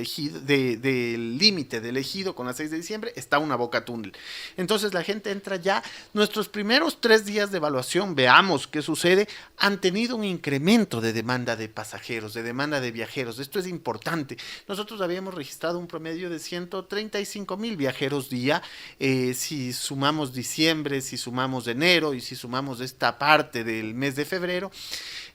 límite del Ejido con la 6 de diciembre está una boca túnel. Entonces la gente entra ya. Nuestros primeros 3 días de evaluación, veamos qué sucede, han tenido un incremento de demanda de pasajeros, de demanda de viajeros. Esto es importante. Nosotros habíamos registrado un promedio de 135,000 viajeros día. Si sumamos diciembre, si sumamos enero y si sumamos esta parte del mes de febrero,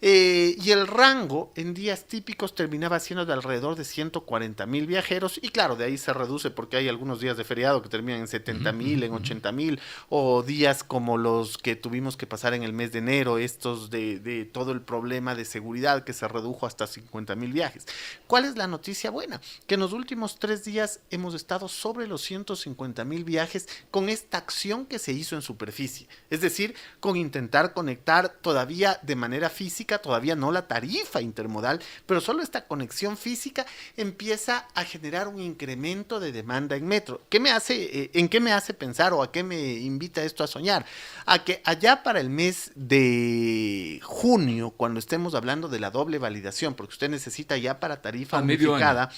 y el rango en días típicos terminaba siendo de alrededor de 140,000 viajeros, y claro, de ahí se reduce porque hay algunos días de feriado que terminan en 70,000, en 80,000, o días como los que tuvimos que pasar en el mes de enero, estos de todo el problema de seguridad que se redujo hasta 50,000 viajes. ¿Cuál es la noticia buena? Que en los últimos 3 días hemos estado sobre los 150,000 viajes con esta acción que se hizo en superficie, es decir, con intentar conectar todavía de manera física física, todavía no la tarifa intermodal, pero solo esta conexión física empieza a generar un incremento de demanda en metro. ¿En qué me hace pensar o a qué me invita esto a soñar? A que allá para el mes de junio, cuando estemos hablando de la doble validación, porque usted necesita ya para tarifa unificada,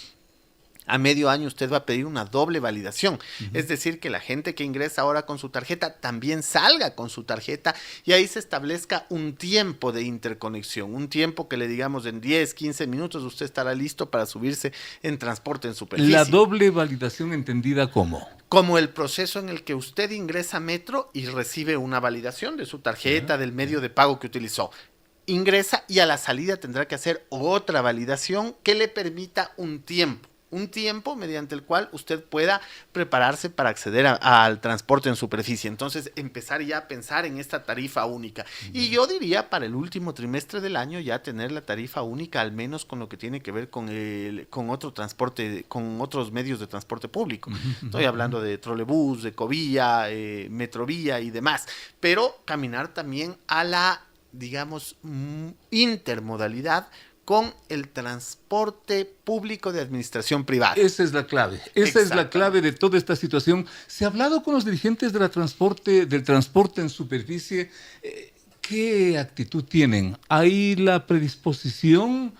a medio año usted va a pedir una doble validación. Es decir, que la gente que ingresa ahora con su tarjeta también salga con su tarjeta y ahí se establezca un tiempo de interconexión, un tiempo que le digamos en 10, 15 minutos usted estará listo para subirse en transporte en superficie. La doble validación entendida como el proceso en el que usted ingresa a Metro y recibe una validación de su tarjeta, del medio de pago que utilizó. Ingresa y a la salida tendrá que hacer otra validación que le permita un tiempo mediante el cual usted pueda prepararse para acceder al transporte en superficie. Entonces, empezar ya a pensar en esta tarifa única. Y yo diría, para el último trimestre del año, ya tener la tarifa única, al menos con lo que tiene que ver con otro transporte, con otros medios de transporte público. Estoy hablando de trolebús, de ecovía, metrovía y demás. Pero caminar también a la, digamos, intermodalidad con el transporte público de administración privada. Esa es la clave. Esa es la clave de toda esta situación. ¿Se ha hablado con los dirigentes del transporte en superficie? ¿Qué actitud tienen? ¿Hay la predisposición?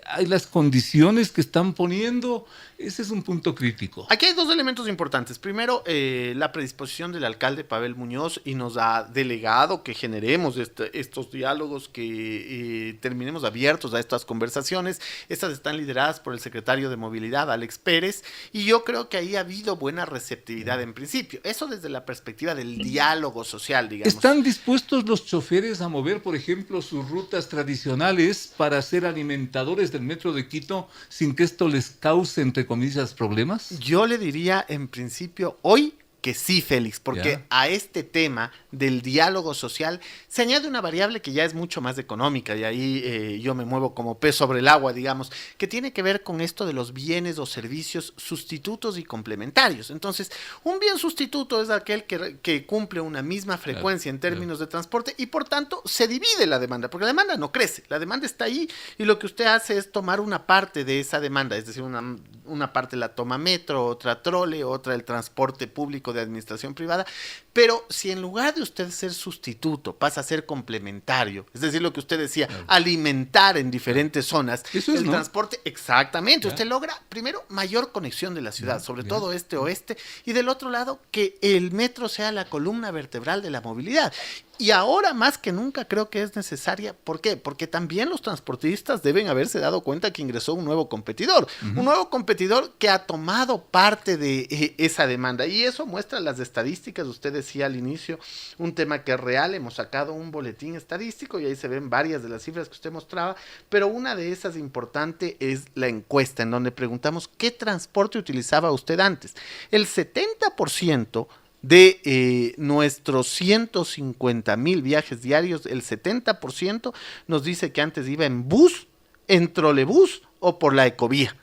¿Hay las condiciones que están poniendo? Ese es un punto crítico. Aquí hay dos elementos importantes. Primero, la predisposición del alcalde Pavel Muñoz, y nos ha delegado que generemos estos diálogos, que terminemos abiertos a estas conversaciones. Estas están lideradas por el secretario de Movilidad, Alex Pérez, y yo creo que ahí ha habido buena receptividad en principio. Eso desde la perspectiva del diálogo social, digamos. ¿Están dispuestos los choferes a mover, por ejemplo, sus rutas tradicionales para ser alimentadores del metro de Quito sin que esto les cause, entre comillas, problemas? Yo le diría en principio hoy que sí, Félix, porque a este tema del diálogo social se añade una variable que ya es mucho más económica, y ahí yo me muevo como pez sobre el agua, digamos, que tiene que ver con esto de los bienes o servicios sustitutos y complementarios. Entonces, un bien sustituto es aquel que cumple una misma frecuencia en términos de transporte y por tanto se divide la demanda, porque la demanda no crece, la demanda está ahí y lo que usted hace es tomar una parte de esa demanda, es decir, una parte la toma Metro, otra trole, otra el transporte público de administración privada, pero si en lugar de usted ser sustituto pasa a ser complementario, es decir, lo que usted decía, alimentar en diferentes zonas el transporte, exactamente, usted logra primero mayor conexión de la ciudad, sobre todo este-oeste, y del otro lado que el metro sea la columna vertebral de la movilidad. Y ahora más que nunca creo que es necesaria. ¿Por qué? Porque también los transportistas deben haberse dado cuenta que ingresó un nuevo competidor. Un nuevo competidor que ha tomado parte de esa demanda. Y eso muestra las estadísticas. Usted decía al inicio un tema que es real. Hemos sacado un boletín estadístico y ahí se ven varias de las cifras que usted mostraba. Pero una de esas importante es la encuesta en donde preguntamos ¿qué transporte utilizaba usted antes? El 70% de nuestros 150,000 viajes diarios, el 70% nos dice que antes iba en bus, en trolebús o por la ecovía.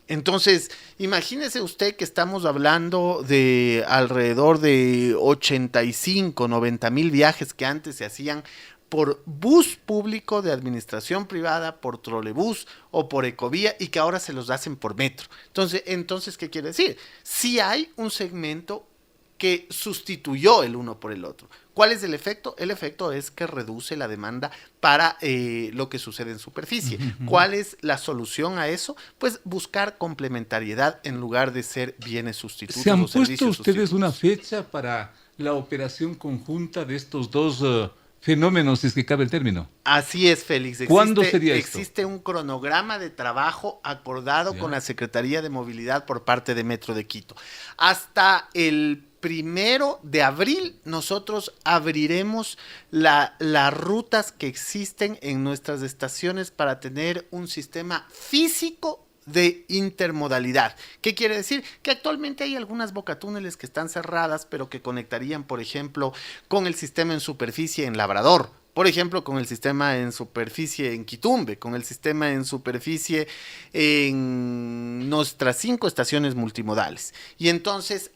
Entonces, imagínese usted que estamos hablando de alrededor de 85, 90,000 viajes que antes se hacían por bus público de administración privada, por trolebús o por ecovía, y que ahora se los hacen por metro. Entonces, ¿qué quiere decir? Sí hay un segmento que sustituyó el uno por el otro. ¿Cuál es el efecto? El efecto es que reduce la demanda para lo que sucede en superficie. ¿Cuál es la solución a eso? Pues buscar complementariedad en lugar de ser bienes sustitutos. ¿Se han puesto ustedes una fecha para la operación conjunta de estos dos fenómenos, si es que cabe el término? Así es, Félix. ¿Cuándo sería esto? Existe un cronograma de trabajo acordado con la Secretaría de Movilidad por parte de Metro de Quito. Hasta el 1 de abril nosotros abriremos las rutas que existen en nuestras estaciones para tener un sistema físico de intermodalidad. ¿Qué quiere decir? Que actualmente hay algunas bocatúneles que están cerradas, pero que conectarían, por ejemplo, con el sistema en superficie en Labrador, por ejemplo, con el sistema en superficie en Quitumbe, con el sistema en superficie en nuestras 5 estaciones multimodales. Y entonces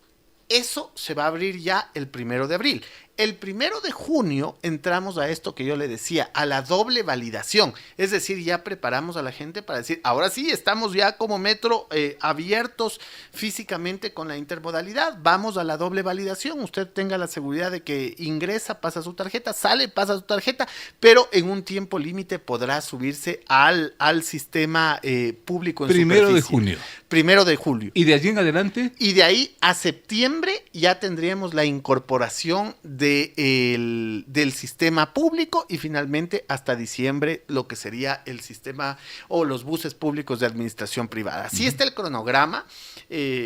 eso se va a abrir ya el 1 de abril. El 1 de junio entramos a esto que yo le decía, a la doble validación. Es decir, ya preparamos a la gente para decir, ahora sí, estamos ya como metro abiertos físicamente con la intermodalidad. Vamos a la doble validación. Usted tenga la seguridad de que ingresa, pasa su tarjeta, sale, pasa su tarjeta, pero en un tiempo límite podrá subirse al sistema público en 1 de junio. 1 de julio. ¿Y de allí en adelante? Y de ahí a septiembre ya tendríamos la incorporación del sistema público y finalmente hasta diciembre lo que sería el sistema o los buses públicos de administración privada. Así está el cronograma.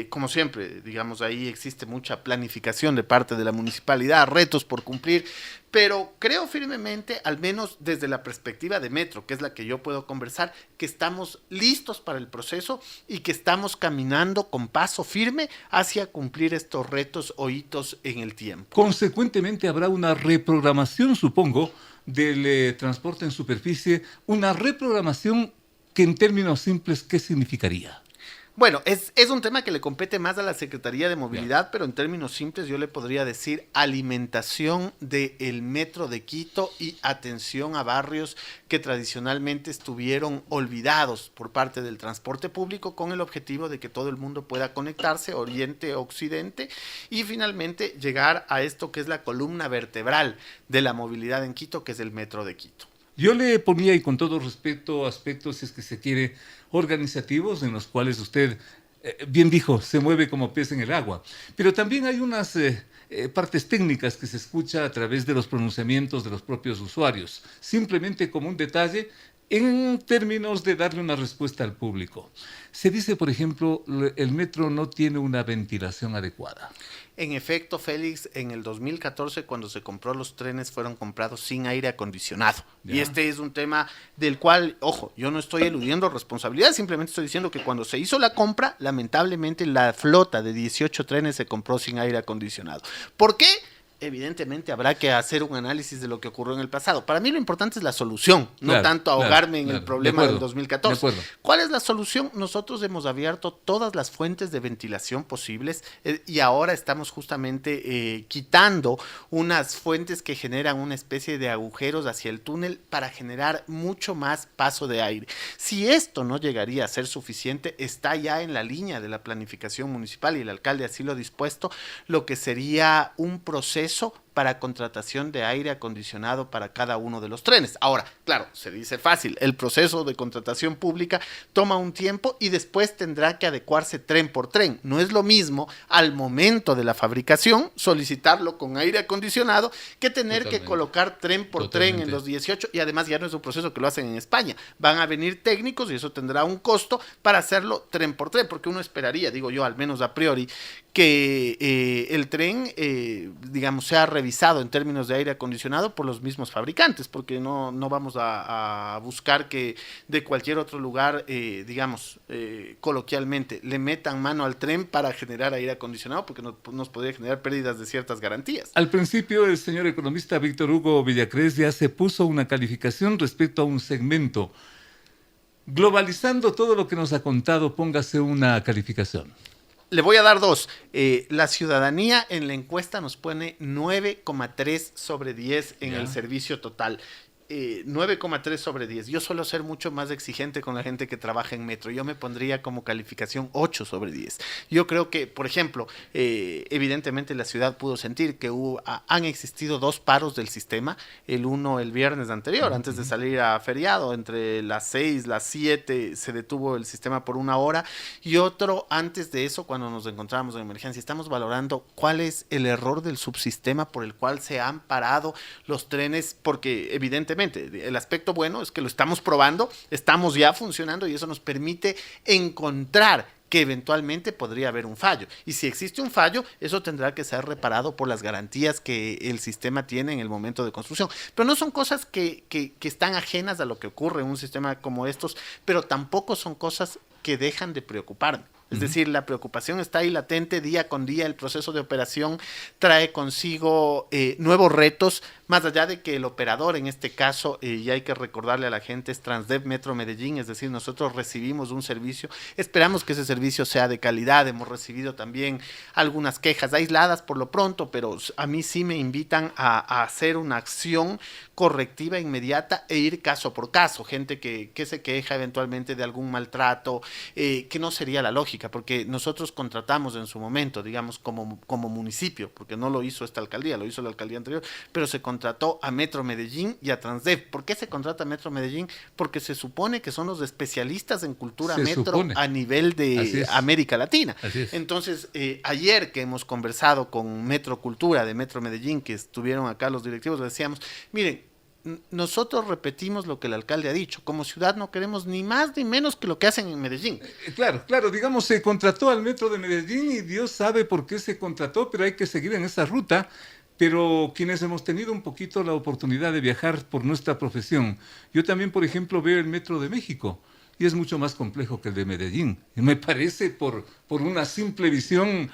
Como siempre, digamos, ahí existe mucha planificación de parte de la municipalidad, retos por cumplir, pero creo firmemente, al menos desde la perspectiva de Metro, que es la que yo puedo conversar, que estamos listos para el proceso y que estamos caminando con paso firme hacia cumplir estos retos o hitos en el tiempo. Consecuentemente habrá una reprogramación, supongo, del transporte en superficie, una reprogramación que en términos simples, ¿qué significaría? Bueno, es un tema que le compete más a la Secretaría de Movilidad, pero en términos simples yo le podría decir alimentación del metro de Quito y atención a barrios que tradicionalmente estuvieron olvidados por parte del transporte público con el objetivo de que todo el mundo pueda conectarse, oriente, occidente, y finalmente llegar a esto que es la columna vertebral de la movilidad en Quito, que es el metro de Quito. Yo le ponía, y con todo respeto, aspectos, si es que se quiere, organizativos en los cuales usted, bien dijo, se mueve como pez en el agua. Pero también hay unas partes técnicas que se escucha a través de los pronunciamientos de los propios usuarios, simplemente como un detalle en términos de darle una respuesta al público. Se dice, por ejemplo, el metro no tiene una ventilación adecuada. En efecto, Félix, en el 2014, cuando se compró los trenes, fueron comprados sin aire acondicionado. Ya. Y este es un tema del cual, ojo, yo no estoy eludiendo responsabilidad, simplemente estoy diciendo que cuando se hizo la compra, lamentablemente la flota de 18 trenes se compró sin aire acondicionado. ¿Por qué? Evidentemente habrá que hacer un análisis de lo que ocurrió en el pasado. Para mí lo importante es la solución, no tanto ahogarme en el problema del 2014. ¿Cuál es la solución? Nosotros hemos abierto todas las fuentes de ventilación posibles y ahora estamos justamente quitando unas fuentes que generan una especie de agujeros hacia el túnel para generar mucho más paso de aire. Si esto no llegaría a ser suficiente, está ya en la línea de la planificación municipal y el alcalde así lo ha dispuesto, lo que sería un proceso para contratación de aire acondicionado para cada uno de los trenes. Ahora, claro, se dice fácil, el proceso de contratación pública toma un tiempo y después tendrá que adecuarse tren por tren. No es lo mismo al momento de la fabricación solicitarlo con aire acondicionado que tener que colocar tren por tren en los 18, y además ya no es un proceso que lo hacen en España. Van a venir técnicos y eso tendrá un costo para hacerlo tren por tren, porque uno esperaría, digo yo, al menos a priori, que el tren, digamos, sea revisado en términos de aire acondicionado por los mismos fabricantes, porque no vamos a buscar que de cualquier otro lugar, digamos, coloquialmente, le metan mano al tren para generar aire acondicionado, porque nos podría generar pérdidas de ciertas garantías. Al principio, el señor economista Víctor Hugo Villacrés ya se puso una calificación respecto a un segmento. Globalizando todo lo que nos ha contado, póngase una calificación. Le voy a dar 2. La ciudadanía en la encuesta nos pone 9,3 sobre 10 en el servicio total. 9,3 sobre 10. Yo suelo ser mucho más exigente con la gente que trabaja en metro. Yo me pondría como calificación 8 sobre 10. Yo creo que, por ejemplo, evidentemente la ciudad pudo sentir que han existido 2 paros del sistema. Uno el viernes anterior, antes de salir a feriado, entre las 6, las 7, se detuvo el sistema por 1 hora. Y otro antes de eso, cuando nos encontrábamos en emergencia. Estamos valorando cuál es el error del subsistema por el cual se han parado los trenes, porque evidentemente el aspecto bueno es que lo estamos probando, estamos ya funcionando y eso nos permite encontrar que eventualmente podría haber un fallo. Y si existe un fallo, eso tendrá que ser reparado por las garantías que el sistema tiene en el momento de construcción. Pero no son cosas que están ajenas a lo que ocurre en un sistema como estos, pero tampoco son cosas que dejan de preocuparme. Es decir, la preocupación está ahí latente día con día. El proceso de operación trae consigo nuevos retos, más allá de que el operador, en este caso, y hay que recordarle a la gente, es Transdev Metro Medellín. Es decir, nosotros recibimos un servicio, esperamos que ese servicio sea de calidad. Hemos recibido también algunas quejas aisladas por lo pronto, pero a mí sí me invitan a hacer una acción correctiva inmediata e ir caso por caso. Gente que se queja eventualmente de algún maltrato, que no sería la lógica, porque nosotros contratamos en su momento, digamos, como municipio, porque no lo hizo esta alcaldía, lo hizo la alcaldía anterior, pero se contrató a Metro Medellín y a Transdev. ¿Por qué se contrata a Metro Medellín? Porque se supone que son los especialistas en cultura a nivel de América Latina. Entonces, ayer que hemos conversado con Metro Cultura de Metro Medellín, que estuvieron acá los directivos, decíamos, miren, nosotros repetimos lo que el alcalde ha dicho. Como ciudad no queremos ni más ni menos que lo que hacen en Medellín. Claro, digamos, se contrató al Metro de Medellín y Dios sabe por qué se contrató, pero hay que seguir en esa ruta. Pero quienes hemos tenido un poquito la oportunidad de viajar por nuestra profesión, yo también, por ejemplo, veo el Metro de México y es mucho más complejo que el de Medellín. Me parece por una simple visión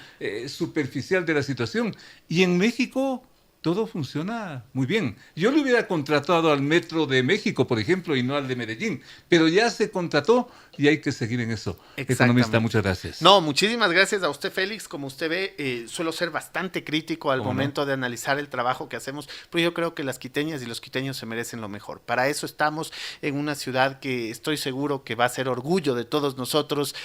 superficial de la situación. Y en México todo funciona muy bien. Yo le hubiera contratado al Metro de México, por ejemplo, y no al de Medellín, pero ya se contrató y hay que seguir en eso. Economista, muchas gracias. No, muchísimas gracias a usted, Félix. Como usted ve, suelo ser bastante crítico al momento de analizar el trabajo que hacemos, pero yo creo que las quiteñas y los quiteños se merecen lo mejor. Para eso estamos en una ciudad que estoy seguro que va a ser orgullo de todos nosotros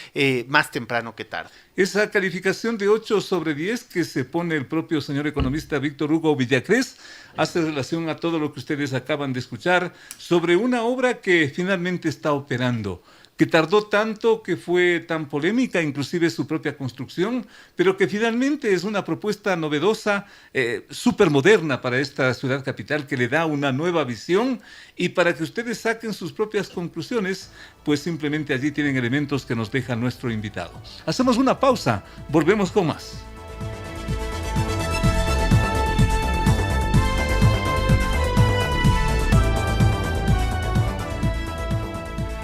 más temprano que tarde. Esa calificación de 8/10 que se pone el propio señor economista Víctor Hugo Villacrés hace relación a todo lo que ustedes acaban de escuchar sobre una obra que finalmente está operando, que tardó tanto, que fue tan polémica, inclusive su propia construcción, pero que finalmente es una propuesta novedosa, súper moderna para esta ciudad capital, que le da una nueva visión, y para que ustedes saquen sus propias conclusiones, pues simplemente allí tienen elementos que nos deja nuestro invitado. Hacemos una pausa, volvemos con más.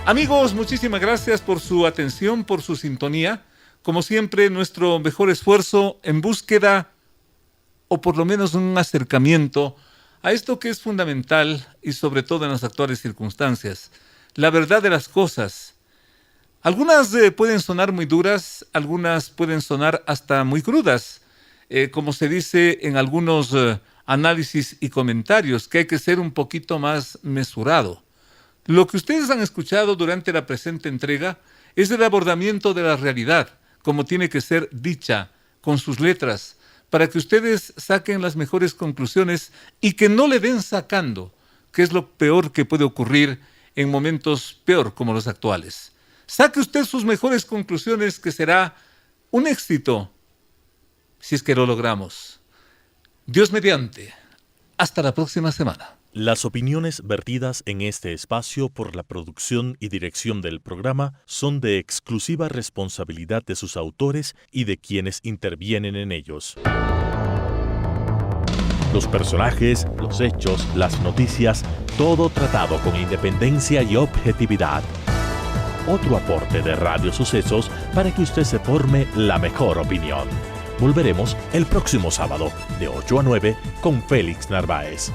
Amigos, muchísimas gracias por su atención, por su sintonía. Como siempre, nuestro mejor esfuerzo en búsqueda, o por lo menos un acercamiento, a esto que es fundamental y sobre todo en las actuales circunstancias, la verdad de las cosas. Algunas pueden sonar muy duras, algunas pueden sonar hasta muy crudas, como se dice en algunos análisis y comentarios, que hay que ser un poquito más mesurado. Lo que ustedes han escuchado durante la presente entrega es el abordamiento de la realidad, como tiene que ser dicha, con sus letras, para que ustedes saquen las mejores conclusiones y que no le den sacando, que es lo peor que puede ocurrir en momentos peor como los actuales. Saque usted sus mejores conclusiones, que será un éxito, si es que lo logramos. Dios mediante. Hasta la próxima semana. Las opiniones vertidas en este espacio por la producción y dirección del programa son de exclusiva responsabilidad de sus autores y de quienes intervienen en ellos. Los personajes, los hechos, las noticias, todo tratado con independencia y objetividad. Otro aporte de Radio Sucesos para que usted se forme la mejor opinión. Volveremos el próximo sábado de 8 a 9 con Félix Narváez.